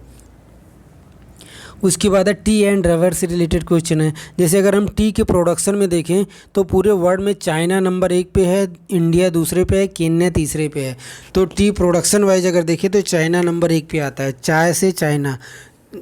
उसके बाद है टी एंड रबर से रिलेटेड क्वेश्चन है। जैसे अगर हम टी के प्रोडक्शन में देखें तो पूरे वर्ल्ड में चाइना नंबर 1 पे है, इंडिया दूसरे पे है, केन्या तीसरे पे है। तो टी प्रोडक्शन वाइज अगर देखें तो चाइना नंबर 1 पे आता है, चाय से चाइना,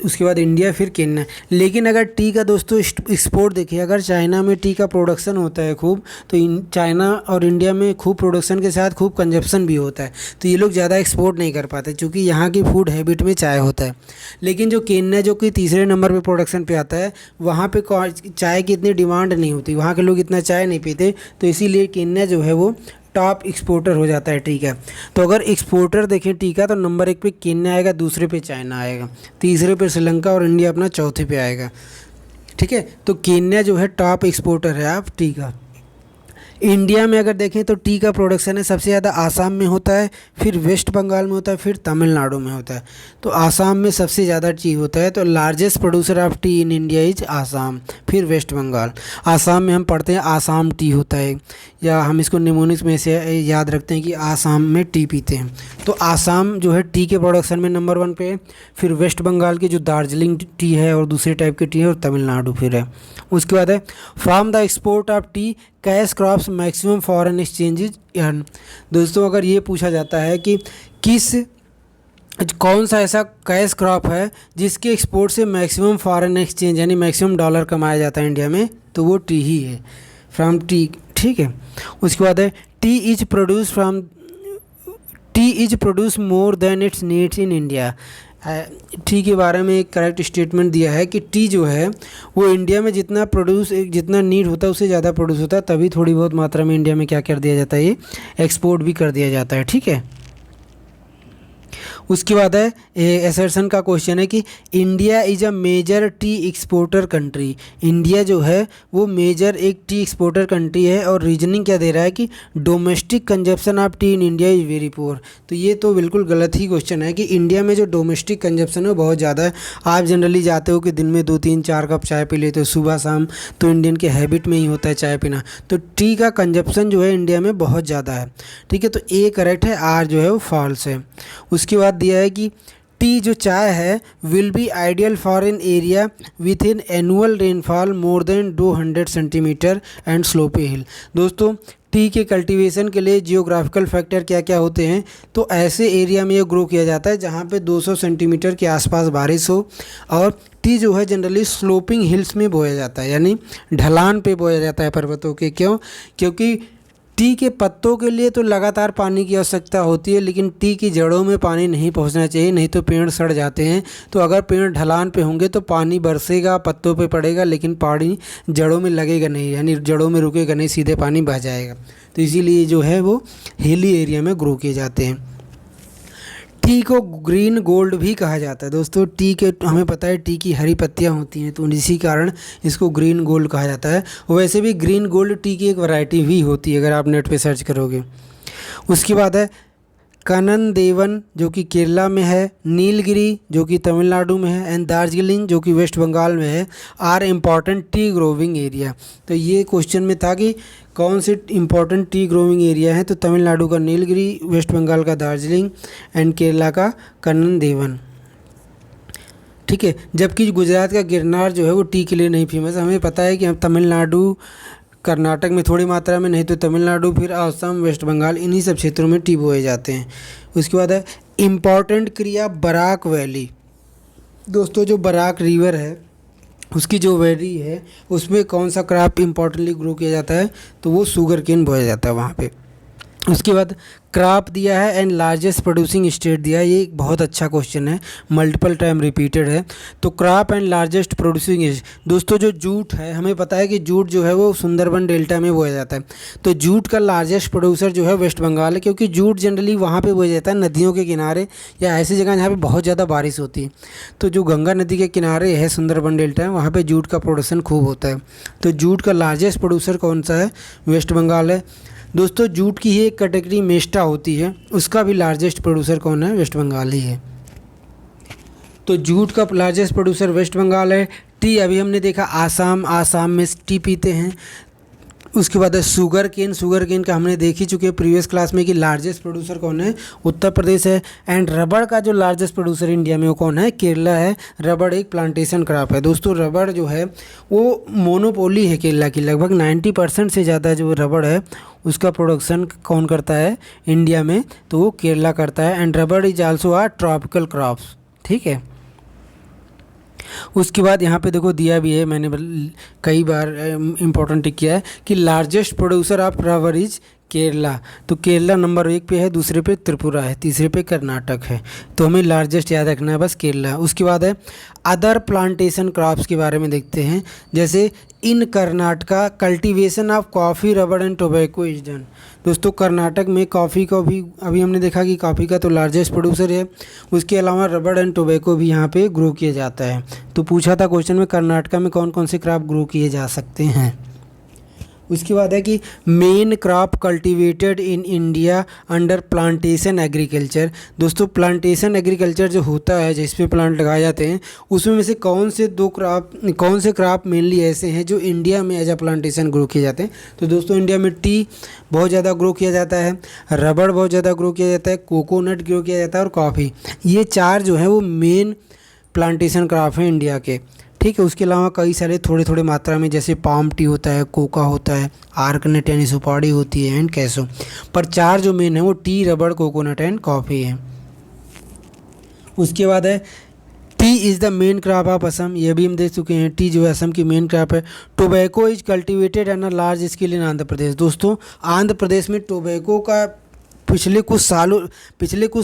उसके बाद इंडिया, फिर केन्या। लेकिन अगर टी का दोस्तों एक्सपोर्ट देखिए, अगर चाइना में टी का प्रोडक्शन होता है खूब, तो चाइना और इंडिया में खूब प्रोडक्शन के साथ खूब कंजप्शन भी होता है, तो ये लोग ज़्यादा एक्सपोर्ट नहीं कर पाते क्योंकि यहाँ की फूड हैबिट में चाय होता है। लेकिन जो केन्या जो कि तीसरे नंबर पे प्रोडक्शन पे आता है, वहाँ पे चाय की इतनी डिमांड नहीं होती, वहाँ के लोग इतना चाय नहीं पीते, तो इसीलिए केन्या जो है वो टॉप एक्सपोर्टर हो जाता है टी का। तो अगर एक्सपोर्टर देखें टी का, तो नंबर 1 पे केन्या आएगा, दूसरे पे चाइना आएगा, तीसरे पे श्रीलंका और इंडिया अपना चौथे पे आएगा। ठीक है, तो केन्या जो है टॉप एक्सपोर्टर है आप टी का। इंडिया में अगर देखें तो टी का प्रोडक्शन है सबसे ज़्यादा आसाम में होता है, फिर वेस्ट बंगाल में होता है, फिर तमिलनाडु में होता है। तो आसाम में सबसे ज़्यादा टी होता है, तो largest producer of T in India is Assam, फिर वेस्ट बंगाल। आसाम में हम पढ़ते हैं आसाम टी होता है, या हम इसको निमोनिक्स में से याद रखते हैं कि आसाम में टी पीते हैं। तो आसाम जो है टी के प्रोडक्शन में नंबर 1 पे है, फिर वेस्ट बंगाल की जो दार्जिलिंग टी है और दूसरे टाइप की टी है, और तमिलनाडु फिर है। उसके बाद है from the export of T cash crops maximum foreign exchanges earn. दोस्तों अगर ये पूछा जाता है कि कौन सा ऐसा कैश क्रॉप है जिसके एक्सपोर्ट से मैक्सिमम फॉरेन एक्सचेंज यानी मैक्सिमम डॉलर कमाया जाता है इंडिया में, तो वो टी ही है, फ्रॉम टी। ठीक है, उसके बाद है T is produce more than it's needs in India. T के बारे में एक करेक्ट स्टेटमेंट दिया है कि टी जो है वो इंडिया में जितना नीड होता है उससे ज़्यादा प्रोड्यूस होता है, तभी थोड़ी बहुत मात्रा में इंडिया में क्या कर दिया जाता है, ये एक्सपोर्ट भी कर दिया जाता है। ठीक है, उसके बाद है एसर्शन का क्वेश्चन है कि India is a major tea exporter country. India जो है वो मेजर एक टी एक्सपोर्टर कंट्री है, और रीजनिंग क्या दे रहा है कि domestic consumption of T in India is very poor. तो ये तो बिल्कुल गलत ही क्वेश्चन है कि इंडिया में जो डोमेस्टिक कंजप्शन है वो बहुत ज़्यादा है। आप जनरली जाते हो कि दिन में 2-3-4 कप चाय पी लेते हो सुबह शाम, तो इंडियन के हैबिट में ही होता है चाय पीना। तो टी का कंजप्शन जो है इंडिया में बहुत ज़्यादा है। ठीक है, तो ए करेक्ट है, आर जो है वो फॉल्स है। उसके बाद दिया है कि टी जो चाय है will be ideal for an area with in annual rainfall more than 200 centimetre and slopy hill. दोस्तों टी के कल्टीवेशन के लिए जियोग्राफिकल फैक्टर क्या क्या होते हैं, तो ऐसे एरिया में ये ग्रो किया जाता है जहाँ पे 200 सेंटीमीटर के आसपास बारिश हो, और टी जो है जनरली स्लोपिंग हिल्स में बोया जाता है, यानी ढलान पे बोया जाता है पर्वतों के। क्योंकि टी के पत्तों के लिए तो लगातार पानी की आवश्यकता होती है, लेकिन टी की जड़ों में पानी नहीं पहुंचना चाहिए, नहीं तो पेड़ सड़ जाते हैं। तो अगर पेड़ ढलान पे होंगे तो पानी बरसेगा, पत्तों पे पड़ेगा, लेकिन पानी जड़ों में लगेगा नहीं, यानी जड़ों में रुकेगा नहीं, सीधे पानी बह जाएगा। तो इसीलिए जो है वो हिली एरिया में ग्रो किए जाते हैं। टी को ग्रीन गोल्ड भी कहा जाता है। दोस्तों टी के हमें पता है टी की हरी पत्तियां होती हैं, तो इसी कारण इसको ग्रीन गोल्ड कहा जाता है। वैसे भी ग्रीन गोल्ड टी की एक वैरायटी भी होती है, अगर आप नेट पे सर्च करोगे। उसके बाद है कनन देवन जो कि केरला में है, नीलगिरी जो कि तमिलनाडु में है, एंड दार्जिलिंग जो कि वेस्ट बंगाल में है, are important tea growing area. तो ये क्वेश्चन में था कि कौन से इम्पॉर्टेंट टी ग्रोविंग एरिया है, तो तमिलनाडु का नीलगिरी, वेस्ट बंगाल का दार्जिलिंग एंड केरला का कनन देवन। ठीक है। जबकि गुजरात का गिरनार जो है वो टी के लिए नहीं फेमस है। हमें पता है कि हम तमिलनाडु, कर्नाटक में थोड़ी मात्रा में, नहीं तो तमिलनाडु, फिर असम, वेस्ट बंगाल, इन्हीं सब क्षेत्रों में टी बोए जाते हैं। उसके बाद है इम्पॉर्टेंट क्रिया बराक वैली। दोस्तों जो बराक रिवर है उसकी जो वैली है उसमें कौन सा क्रॉप इम्पोर्टेंटली ग्रो किया जाता है, तो वो शुगर केन बोया जाता है वहाँ पे। उसके बाद क्रॉप दिया है एंड लार्जेस्ट प्रोड्यूसिंग स्टेट दिया है। ये एक बहुत अच्छा क्वेश्चन है, मल्टीपल टाइम रिपीटेड है। तो क्रॉप एंड लार्जेस्ट प्रोड्यूसिंग दोस्तों जो जूट है, हमें पता है कि जूट जो है वो सुंदरबन डेल्टा में बोया जाता है। तो जूट का लार्जेस्ट प्रोड्यूसर जो है वेस्ट बंगाल है, क्योंकि जूट जनरली वहाँ पे बोया जाता है नदियों के किनारे या ऐसी जगह जहाँ पे बहुत ज़्यादा बारिश होती है। तो जो गंगा नदी के किनारे है सुंदरबन डेल्टा है, वहाँ पर जूट का प्रोडक्शन खूब होता है। तो जूट का लार्जेस्ट प्रोड्यूसर कौन सा है, वेस्ट बंगाल है। दोस्तों जूट की ही एक कैटेगरी मेस्टा होती है, उसका भी लार्जेस्ट प्रोड्यूसर कौन है, वेस्ट बंगाल ही है। तो जूट का लार्जेस्ट प्रोड्यूसर वेस्ट बंगाल है। टी अभी हमने देखा आसाम में टी पीते हैं। उसके बाद है शुगर केन का हमने देख ही चुके हैं प्रीवियस क्लास में कि लार्जेस्ट प्रोड्यूसर कौन है, उत्तर प्रदेश है। एंड रबड़ का जो लार्जेस्ट प्रोड्यूसर इंडिया में वो कौन है, केरला है। रबड़ एक प्लांटेशन क्रॉप है। दोस्तों रबड़ जो है वो मोनोपोली है केरला की, लगभग 90% से ज़्यादा जो रबड़ है उसका प्रोडक्शन कौन करता है इंडिया में, तो वो केरला करता है। And rubber is also a tropical crops, ठीक है। उसके बाद यहाँ पे देखो दिया भी है, मैंने कई बार इम्पोर्टेंट टिक किया है कि largest producer of rubber is Kerala. तो केरला नंबर 1 पे है, दूसरे पे त्रिपुरा है, तीसरे पे कर्नाटक है। तो हमें लार्जेस्ट याद रखना है बस केरला। उसके बाद है अदर प्लांटेशन क्रॉप्स के बारे में देखते हैं। जैसे in Karnataka cultivation of coffee, rubber and tobacco is done. दोस्तों कर्नाटक में कॉफ़ी को भी अभी हमने देखा कि कॉफ़ी का तो लार्जेस्ट प्रोड्यूसर है। उसके अलावा रबर एंड टोबैको भी यहाँ पे ग्रो किया जाता है। तो पूछा था क्वेश्चन में कर्नाटका में कौन कौन से क्रॉप ग्रो किए जा सकते हैं। उसके बाद है कि main crop cultivated in India under plantation agriculture. दोस्तों प्लांटेशन एग्रीकल्चर जो होता है जिस पे प्लांट लगाए जाते हैं उसमें में से कौन से क्रॉप मेनली ऐसे हैं जो इंडिया में एज अ प्लांटेशन ग्रो किए जाते हैं। तो दोस्तों इंडिया में टी बहुत ज़्यादा ग्रो किया जाता है, रबड़ बहुत ज़्यादा ग्रो किया जाता है, कोकोनट ग्रो किया जाता है और कॉफ़ी। ये 4 जो है वो मेन प्लांटेशन क्रॉप हैं इंडिया के, ठीक है। उसके अलावा कई सारे थोड़े थोड़े मात्रा में जैसे पाम टी होता है, कोका होता है, आर्कनेट यानी सुपारी होती है एंड कैसो। पर 4 जो मेन है वो टी, रबड़, कोकोनट एंड कॉफ़ी है। उसके बाद है T is the main crop of Assam. ये भी हम देख चुके हैं, टी जो है असम की मेन क्रॉप है। Tobacco is cultivated an a large scale in Andhra Pradesh. दोस्तों आंध्र प्रदेश में टोबैको का पिछले कुछ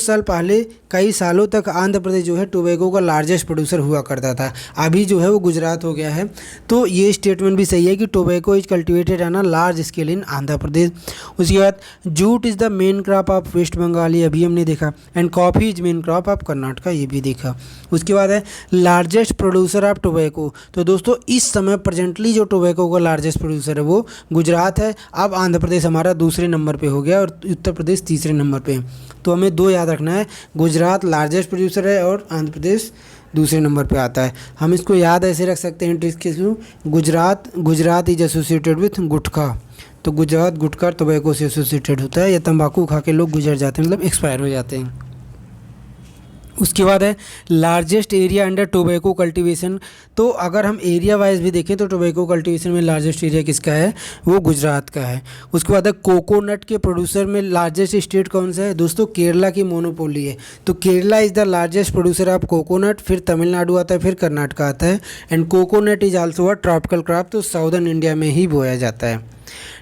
साल पहले कई सालों तक आंध्र प्रदेश जो है टोबैको का लार्जेस्ट प्रोड्यूसर हुआ करता था। अभी जो है वो गुजरात हो गया है। तो ये स्टेटमेंट भी सही है कि tobacco is cultivated on a large scale in Andhra Pradesh. उसके बाद jute is the main crop of West Bengal, ये अभी हमने देखा। And coffee is main crop of Karnataka, ये भी देखा। उसके बाद है लार्जेस्ट प्रोड्यूसर ऑफ टोबैको। तो दोस्तों इस समय प्रेजेंटली जो टोबैको का लार्जेस्ट प्रोड्यूसर है वो गुजरात है। अब आंध्र प्रदेश हमारा दूसरे नंबर पे हो गया और उत्तर प्रदेश तीसरे नंबर पे। तो हमें 2 याद रखना है, गुजरात लार्जेस्ट प्रोड्यूसर है और आंध्र प्रदेश दूसरे नंबर पे आता है। हम इसको याद ऐसे रख सकते हैं ट्रिक्स के through, Gujarat is associated with gutkha. तो गुजरात गुटखा टोबैको से एसोसिएटेड होता है, या तंबाकू खा के लोग गुजर जाते हैं, मतलब एक्सपायर हो जाते हैं। उसके बाद है largest area under tobacco cultivation. तो अगर हम एरिया वाइज भी देखें तो टोबैको कल्टीवेशन में लार्जेस्ट एरिया किसका है, वो गुजरात का है। उसके बाद है कोकोनट के प्रोड्यूसर में लार्जेस्ट स्टेट कौन सा है, दोस्तों केरला की मोनोपोली है। तो Kerala is the largest producer of coconut, फिर तमिलनाडु आता है, फिर कर्नाटका आता है। And coconut is also a tropical crop, तो साउदर्न इंडिया में ही बोया जाता है,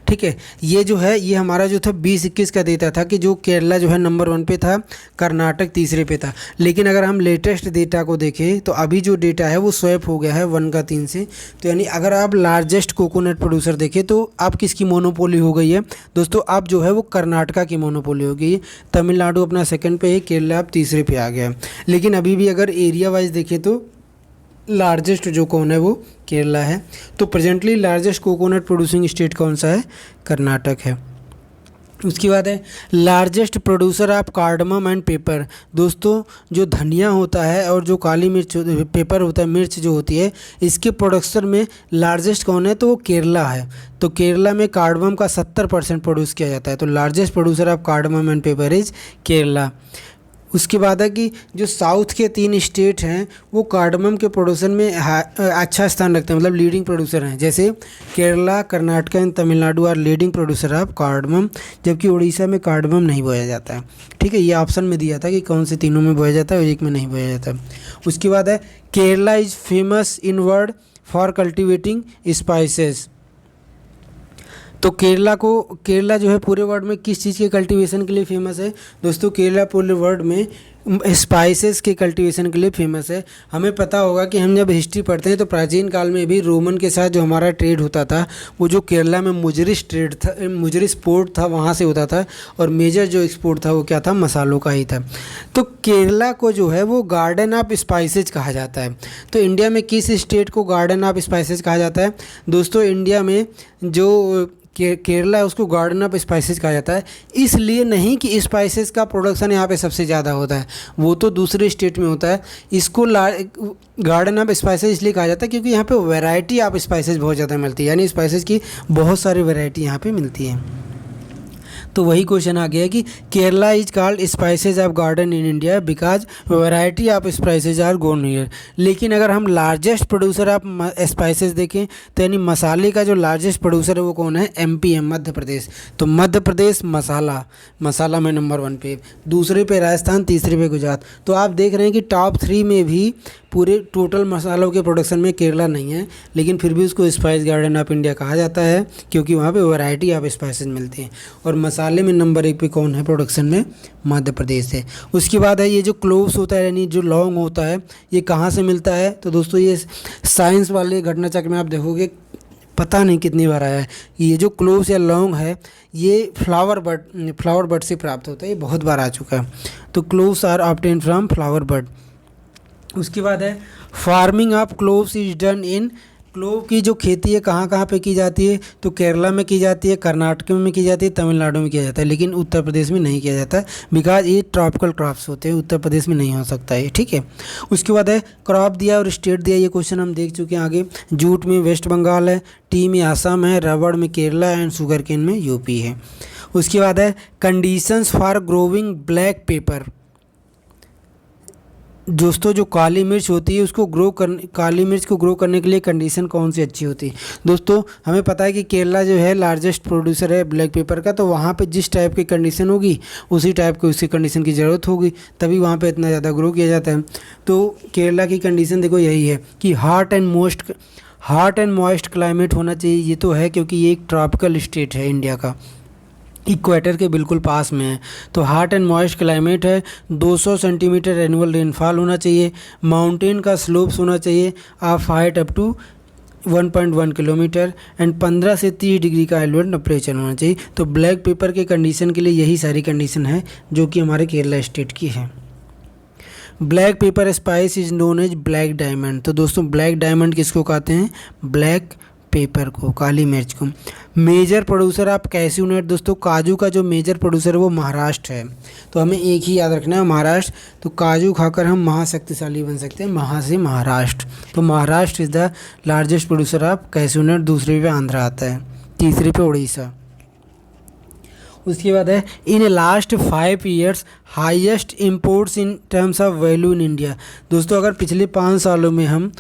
ठीक है। ये जो है ये हमारा जो था 2021 का डेटा था कि जो केरला जो है नंबर 1 पे था, कर्नाटक तीसरे पे था। लेकिन अगर हम लेटेस्ट डेटा को देखें तो अभी जो डेटा है वो स्वैप हो गया है 1 का 3 से। तो यानी अगर आप लार्जेस्ट कोकोनट प्रोड्यूसर देखें तो अब किसकी मोनोपोली हो गई है दोस्तों, अब जो है वो कर्नाटका की मोनोपोली हो गई है। तमिलनाडु अपना सेकंड पे है, केरला अब तीसरे पे आ गया है। लेकिन अभी भी अगर एरिया वाइज देखें तो लार्जेस्ट जो कौन है वो केरला है। तो presently largest coconut producing state कौन सा है, कर्नाटक है। उसके बाद है largest producer of cardamom and paper. दोस्तों जो धनिया होता है और जो काली मिर्च पेपर होता है, मिर्च जो होती है, इसके प्रोडक्शन में लार्जेस्ट कौन है, तो वो केरला है। तो केरला में कार्डमम का 70% प्रोड्यूस किया जाता है। तो largest producer of cardamom and paper is Kerala. उसके बाद है कि जो साउथ के 3 स्टेट हैं वो कार्डमम के प्रोडक्शन में अच्छा स्थान रखते हैं, मतलब लीडिंग प्रोड्यूसर हैं। जैसे Kerala, Karnataka and Tamil Nadu are leading producer of cardamom, जबकि उड़ीसा में कार्डमम नहीं बोया जाता है। ठीक है, ये ऑप्शन में दिया था कि कौन से तीनों में बोया जाता है और एक में नहीं बोया जाता। उसके बाद है Kerala is famous in world for cultivating spices. तो केरला जो है पूरे वर्ल्ड में किस चीज़ के कल्टीवेशन के लिए फेमस है? दोस्तों केरला पूरे वर्ल्ड में स्पाइसेस के कल्टीवेशन के लिए फेमस है। हमें पता होगा कि हम जब हिस्ट्री पढ़ते हैं तो प्राचीन काल में भी रोमन के साथ जो हमारा ट्रेड होता था वो जो केरला में मुजरिस ट्रेड था, मुजरिस पोर्ट था, वहाँ से होता था। और मेजर जो एक्सपोर्ट था वो क्या था? मसालों का ही था। तो केरला को जो है वो गार्डन ऑफ स्पाइसेज कहा जाता है। तो इंडिया में किस स्टेट को गार्डन ऑफ स्पाइसेज कहा जाता है? दोस्तों इंडिया में जो केरला है उसको गार्डन ऑफ स्पाइसेस कहा जाता है, इसलिए नहीं कि स्पाइसेस का प्रोडक्शन यहाँ पे सबसे ज़्यादा होता है, वो तो दूसरे स्टेट में होता है। इसको गार्डन ऑफ स्पाइसेस इसलिए कहा जाता है क्योंकि यहाँ पे वैरायटी ऑफ स्पाइसेस बहुत ज़्यादा मिलती है, यानी स्पाइसेस की बहुत सारी वैरायटी यहाँ पे मिलती है। तो वही क्वेश्चन आ गया कि Kerala is called spices of garden in India because variety of spices are gone here. लेकिन अगर हम लार्जेस्ट प्रोड्यूसर ऑफ स्पाइसेस देखें तो यानी मसाले का जो लार्जेस्ट प्रोड्यूसर है वो कौन है? एमपी है, मध्य प्रदेश। तो मध्य प्रदेश मसाला में नंबर 1 पे, दूसरे पे राजस्थान, तीसरे पे गुजरात। तो आप देख रहे हैं कि टॉप 3 में भी पूरे टोटल मसालों के प्रोडक्शन में केरला नहीं है, लेकिन फिर भी उसको स्पाइस गार्डन ऑफ इंडिया कहा जाता है क्योंकि वहाँ पे वैरायटी ऑफ स्पाइसेस मिलती हैं। और मसाले में नंबर 1 पे कौन है प्रोडक्शन में? मध्य प्रदेश है। उसके बाद है ये जो क्लोव्स होता है यानी जो लौंग होता है, ये कहाँ से मिलता है? तो दोस्तों ये साइंस वाले घटना चक्र में आप देखोगे पता नहीं कितनी बार आया है। ये जो क्लोव्स या लौंग है ये फ्लावर बर्ड से प्राप्त होता है, ये बहुत बार आ चुका है। तो cloves are obtain from flower bird. उसके बाद है farming of cloves is done in. Clove की जो खेती है कहाँ कहाँ पे की जाती है? तो केरला में की जाती है, कर्नाटक में की जाती है, तमिलनाडु में किया जाता है, लेकिन उत्तर प्रदेश में नहीं किया जाता बिकॉज ये ट्रॉपिकल क्रॉप्स होते हैं, उत्तर प्रदेश में नहीं हो सकता है। ठीक है, उसके बाद है क्रॉप दिया और स्टेट दिया, ये क्वेश्चन हम देख चुके हैं आगे। जूट में वेस्ट बंगाल है, टी में आसाम है, रबड़ में केरला एंड शुगर केन में यूपी है। उसके बाद है conditions for growing black pepper. दोस्तों जो काली मिर्च होती है उसको काली मिर्च को ग्रो करने के लिए कंडीशन कौन सी अच्छी होती है? दोस्तों हमें पता है कि केरला जो है लार्जेस्ट प्रोड्यूसर है ब्लैक पेपर का, तो वहाँ पे जिस टाइप की कंडीशन होगी उसी टाइप की उसकी कंडीशन की ज़रूरत होगी, तभी वहाँ पे इतना ज़्यादा ग्रो किया जाता है। तो केरला की कंडीशन देखो यही है कि हॉट एंड मॉइस्ट क्लाइमेट होना चाहिए। ये तो है क्योंकि ये एक ट्रॉपिकल स्टेट है इंडिया का, इक्वेटर के बिल्कुल पास में है। तो हॉट एंड मॉइस्ट क्लाइमेट है, 200 सेंटीमीटर एनुअल रेनफॉल होना चाहिए, माउंटेन का स्लोप्स होना चाहिए of height up to 1.1 kilometre and 15 से 30 डिग्री का एल्वेट टेम्परेचर होना चाहिए। तो ब्लैक पेपर के कंडीशन के लिए यही सारी कंडीशन है जो कि हमारे केरला स्टेट की है। Black pepper spice is known as black diamond. तो दोस्तों ब्लैक डायमंड किसको कहते हैं? ब्लैक पेपर को, काली मिर्च को। Major producer of cashew nut. दोस्तों काजू का जो मेजर प्रोड्यूसर है वो महाराष्ट्र है, तो हमें एक ही याद रखना है महाराष्ट्र। तो काजू खाकर हम महाशक्तिशाली बन सकते हैं, महा से महाराष्ट्र। तो Maharashtra is the largest producer of cashew nut. दूसरे पे आंध्रा आता है, तीसरे पे उड़ीसा। उसके बाद है in last 5 years highest imports in terms of value in India. दोस्तों अगर पिछले 5 सालों में हम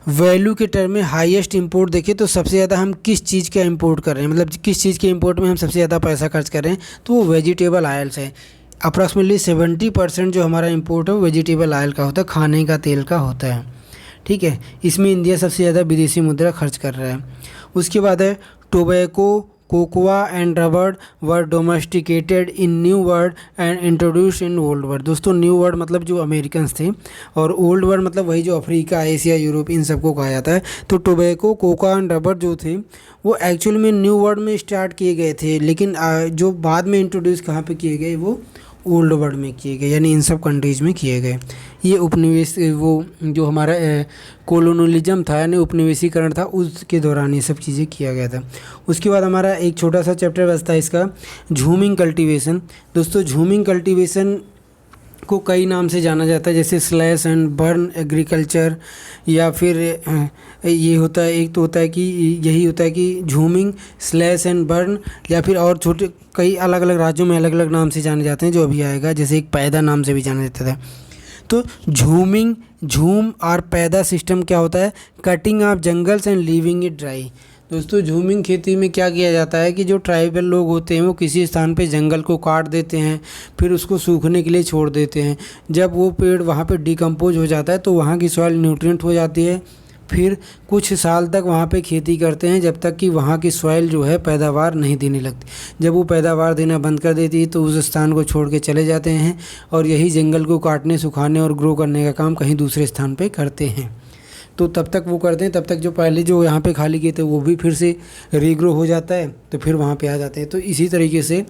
वैल्यू के टर्म में हाईएस्ट इंपोर्ट देखें तो सबसे ज़्यादा हम किस चीज़ का इंपोर्ट कर रहे हैं, मतलब किस चीज़ के इंपोर्ट में हम सबसे ज़्यादा पैसा खर्च कर रहे हैं, तो वो वेजिटेबल आयल्स है। अप्रॉक्सीमेटली 70% जो हमारा इंपोर्ट है वो वेजिटेबल आयल का होता है, खाने का तेल का होता है। ठीक है, इसमें इंडिया सबसे ज़्यादा विदेशी मुद्रा खर्च कर रहा है। उसके बाद है tobacco, cocoa and rubber were domesticated in new world and introduce in old world. दोस्तों न्यू वर्ल्ड मतलब जो अमेरिकन्स थे, और ओल्ड वर्ल्ड मतलब वही जो अफ्रीका, एशिया, यूरोप, इन सबको कहा जाता है। तो टोबैको, कोकोआ एंड रबड़ जो थे वो एक्चुअल में न्यू वर्ल्ड में स्टार्ट किए गए थे, लेकिन जो बाद में इंट्रोड्यूस कहाँ पे किए गए वो ओल्ड वर्ल्ड में किए गए, यानी इन सब कंट्रीज़ में किए गए। ये उपनिवेश, वो जो हमारा कोलोनलिज्म था यानी उपनिवेशीकरण था, उसके दौरान ये सब चीज़ें किया गया था। उसके बाद हमारा एक छोटा सा चैप्टर बचता है इसका, झूमिंग कल्टीवेशन। दोस्तों झूमिंग कल्टीवेशन को कई नाम से जाना जाता है, जैसे स्लैश एंड बर्न एग्रीकल्चर, या फिर ये होता है, एक तो होता है कि यही होता है कि झूमिंग, स्लैश एंड बर्न, या फिर और छोटे कई अलग अलग राज्यों में अलग अलग नाम से जाने जाते हैं जो अभी आएगा, जैसे एक पैदा नाम से भी जाना जाता था। तो झूमिंग, झूम और पैदा सिस्टम क्या होता है, cutting of jungles and leaving it dry. दोस्तों झूमिंग खेती में क्या किया जाता है कि जो ट्राइबल लोग होते हैं वो किसी स्थान पे जंगल को काट देते हैं, फिर उसको सूखने के लिए छोड़ देते हैं। जब वो पेड़ वहाँ पे डिकम्पोज हो जाता है तो वहाँ की सॉइल न्यूट्रिएंट हो जाती है, फिर कुछ साल तक वहाँ पे खेती करते हैं जब तक कि वहाँ की सॉइल जो है पैदावार नहीं देने लगती। जब वो पैदावार देना बंद कर देती है तो उस स्थान को छोड़ के चले जाते हैं और यही जंगल को काटने, सुखाने और ग्रो करने का काम कहीं दूसरे स्थान पे करते हैं। तो तब तक वो करते हैं, तब तक जो पहले जो यहाँ पे खाली किए थे वो भी फिर से रीग्रो हो जाता है, तो फिर वहाँ पे आ जाते हैं। तो इसी तरीके से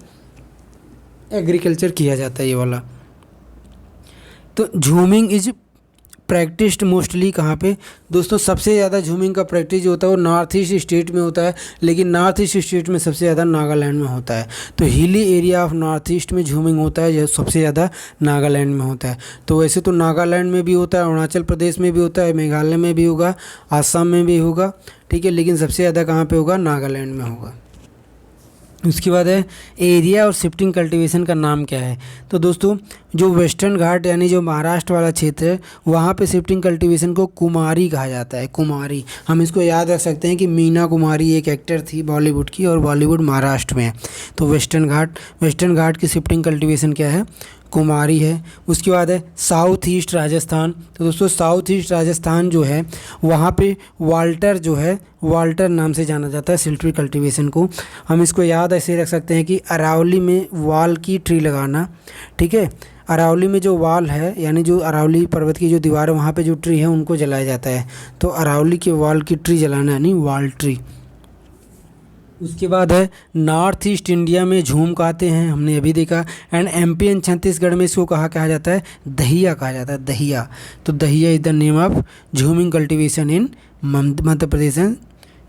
एग्रीकल्चर किया जाता है ये वाला। तो झूमिंग इज प्रैक्टिस्ड मोस्टली कहाँ पे दोस्तों, सबसे ज़्यादा झूमिंग का प्रैक्टिस जो होता है वो नॉर्थ ईस्ट स्टेट में होता है, लेकिन नॉर्थ ईस्ट स्टेट में सबसे ज़्यादा नागालैंड में होता है। तो hilly area of north east में झूमिंग होता है, जो सबसे ज़्यादा नागालैंड में होता है। तो वैसे तो नागालैंड में भी होता है, अरुणाचल प्रदेश में भी होता है, मेघालय में भी होगा, आसाम में भी होगा, ठीक है, लेकिन सबसे ज़्यादा कहाँ पर होगा, नागालैंड में होगा। उसके बाद है एरिया और शिफ्टिंग कल्टीवेशन का नाम क्या है। तो दोस्तों जो वेस्टर्न घाट यानी जो महाराष्ट्र वाला क्षेत्र है वहाँ पे शिफ्टिंग कल्टीवेशन को कुमारी कहा जाता है। कुमारी, हम इसको याद रख सकते हैं कि मीना कुमारी एक एक्टर थी बॉलीवुड की, और बॉलीवुड महाराष्ट्र में है। तो वेस्टर्न घाट की शिफ्टिंग कल्टीवेशन क्या है, कुमारी है। उसके बाद है साउथ ईस्ट राजस्थान। तो दोस्तों साउथ ईस्ट राजस्थान जो है वहाँ पे वाल्टर जो है, वाल्टर नाम से जाना जाता है सिल्ट्री कल्टीवेशन को। हम इसको याद ऐसे रख सकते हैं कि अरावली में वाल की ट्री लगाना, ठीक है, अरावली में जो वाल है यानी जो अरावली पर्वत की जो दीवार है वहाँ पे जो ट्री है उनको जलाया जाता है। तो अरावली के वाल की ट्री जलाना यानी वाल ट्री। उसके बाद है नॉर्थ ईस्ट इंडिया में झूम कहते हैं, हमने अभी देखा। एंड एमपी एंड छत्तीसगढ़ में इसको कहा जाता है दहिया कहा जाता है, दहिया। तो Dahiya is the name of jhuming cultivation in Madhya Pradesh and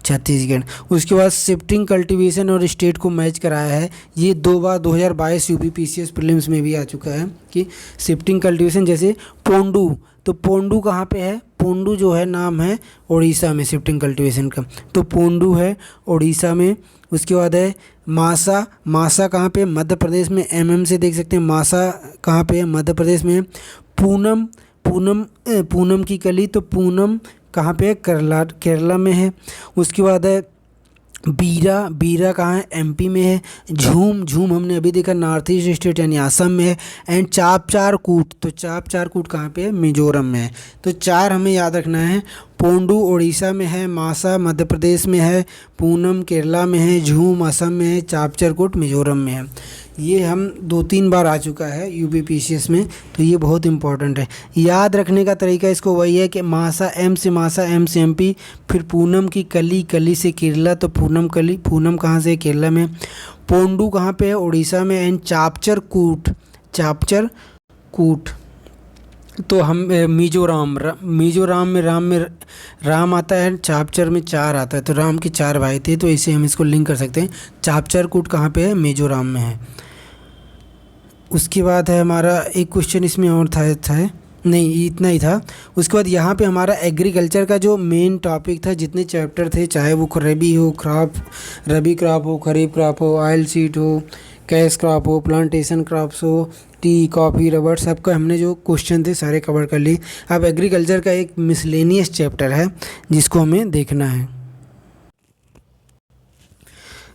Chhattisgarh. उसके बाद शिफ्टिंग कल्टीवेशन और स्टेट को मैच कराया है, ये 2 बार 2022 यूपीपीसीएस प्रीलिम्स में भी आ चुका है कि शिफ्टिंग कल्टीवेशन, जैसे पोंडू। तो पोंडू कहाँ पे है, पोंडू जो है नाम है उड़ीसा में शिफ्टिंग कल्टीवेशन का, तो पोंडू है उड़ीसा में। उसके बाद है मासा, मासा कहाँ पे, मध्य प्रदेश में, एमएम से देख सकते हैं मासा कहाँ पे है, मध्य प्रदेश में। पूनम, पूनम की कली, तो पूनम कहाँ पे है, केरला में है। उसके बाद है बीरा, बीरा कहाँ है, एमपी में है। झूम, झूम हमने अभी देखा नॉर्थ ईस्ट स्टेट यानी आसाम में है। एंड चापचार कूट, तो चापचार कूट कहाँ पे है, मिजोरम में है। तो 4 हमें याद रखना है, पोंडू उड़ीसा में है, मासा मध्य प्रदेश में है, पूनम केरला में है, झूम असम में है, चापचार कूट मिजोरम में है। ये हम 2-3 बार आ चुका है यूपीपीसीएस में, तो ये बहुत इंपॉर्टेंट है। याद रखने का तरीका इसको वही है कि मासा, एम से एमपी, फिर पूनम की कली, कली से केरला, तो पूनम कली, पूनम कहाँ से, केरला में। पोंडू कहाँ पे है, उड़ीसा में। एंड चापचर कूट, चापचर कूट तो हम मिजोराम में राम आता है, चापचर में 4 आता है, तो राम के 4 भाई थे, तो इसे हम इसको लिंक कर सकते हैं। चापचर कूट कहाँ पे है, मिजोराम में है। उसके बाद है हमारा एक क्वेश्चन इसमें और था नहीं, इतना ही था। उसके बाद यहाँ पे हमारा एग्रीकल्चर का जो मेन टॉपिक था, जितने चैप्टर थे, चाहे वो रबी क्रॉप हो, खरीफ क्रॉप हो, ऑयल सीड हो, कैश क्रॉप हो, प्लांटेशन क्रॉप्स हो, टी, कॉफ़ी, रबर, सबका हमने जो क्वेश्चन थे सारे कवर कर लिए। अब एग्रीकल्चर का एक मिसलेनियस चैप्टर है जिसको हमें देखना है।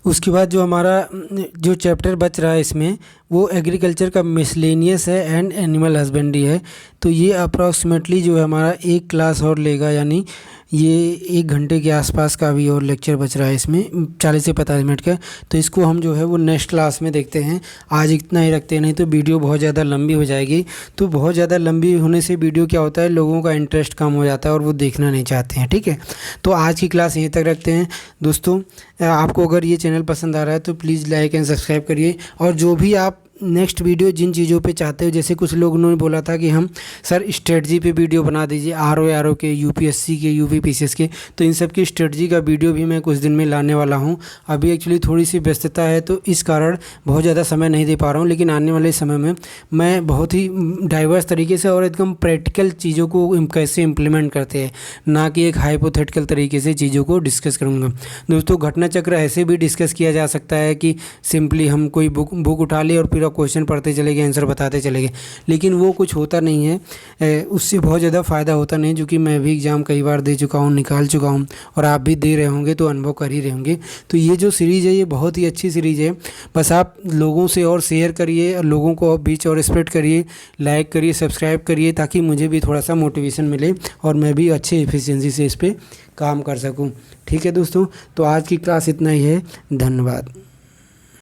उसके बाद जो हमारा जो चैप्टर बच रहा है इसमें वो एग्रीकल्चर का मिसलेनियस है एंड एनिमल हस्बेंड्री है। तो ये अप्रॉक्सीमेटली जो है हमारा 1 क्लास और लेगा, यानी ये 1 घंटे के आसपास का भी और लेक्चर बच रहा है इसमें, 40 से 45 मिनट का। तो इसको हम जो है वो नेक्स्ट क्लास में देखते हैं। आज इतना ही रखते हैं, नहीं तो वीडियो बहुत ज़्यादा लंबी हो जाएगी। तो बहुत ज़्यादा लंबी होने से वीडियो क्या होता है, लोगों का इंटरेस्ट कम हो जाता है और वो देखना नहीं चाहते हैं, ठीक है। तो आज की क्लास यहीं तक रखते हैं दोस्तों। आपको अगर ये चैनल पसंद आ रहा है तो प्लीज़ लाइक एंड सब्सक्राइब करिए, और जो भी आप नेक्स्ट वीडियो जिन चीज़ों पे चाहते हो, जैसे कुछ लोगों ने बोला था कि हम सर स्ट्रेटजी पे वीडियो बना दीजिए, आर ओ के, यूपीएससी के, यूपीपीसीएस के, तो इन सब की स्ट्रेटजी का वीडियो भी मैं कुछ दिन में लाने वाला हूँ। अभी एक्चुअली थोड़ी सी व्यस्तता है तो इस कारण बहुत ज़्यादा समय नहीं दे पा रहा हूँ, लेकिन आने वाले समय में मैं बहुत ही डाइवर्स तरीके से और एकदम प्रैक्टिकल चीज़ों को कैसे इम्प्लीमेंट करते हैं, ना कि एक हाइपोथेटिकल तरीके से चीज़ों को डिस्कस करूँगा। दोस्तों घटना चक्र ऐसे भी डिस्कस किया जा सकता है कि सिंपली हम कोई बुक उठा लिए और फिर क्वेश्चन पढ़ते चले गए, आंसर बताते चले गए, लेकिन वो कुछ होता नहीं है, उससे बहुत ज़्यादा फ़ायदा होता नहीं, जो कि मैं भी एग्ज़ाम कई बार दे चुका हूँ, निकाल चुका हूँ, और आप भी दे रहे होंगे तो अनुभव कर ही रहे होंगे। तो ये जो सीरीज़ है ये बहुत ही अच्छी सीरीज़ है, बस आप लोगों से और शेयर करिए, लोगों को बीच और स्प्रेड करिए, लाइक करिए, सब्सक्राइब करिए, ताकि मुझे भी थोड़ा सा मोटिवेशन मिले और मैं भी अच्छे एफिशिएंसी से इस पर काम कर सकूं। ठीक है दोस्तों, तो आज की क्लास इतना ही है। धन्यवाद।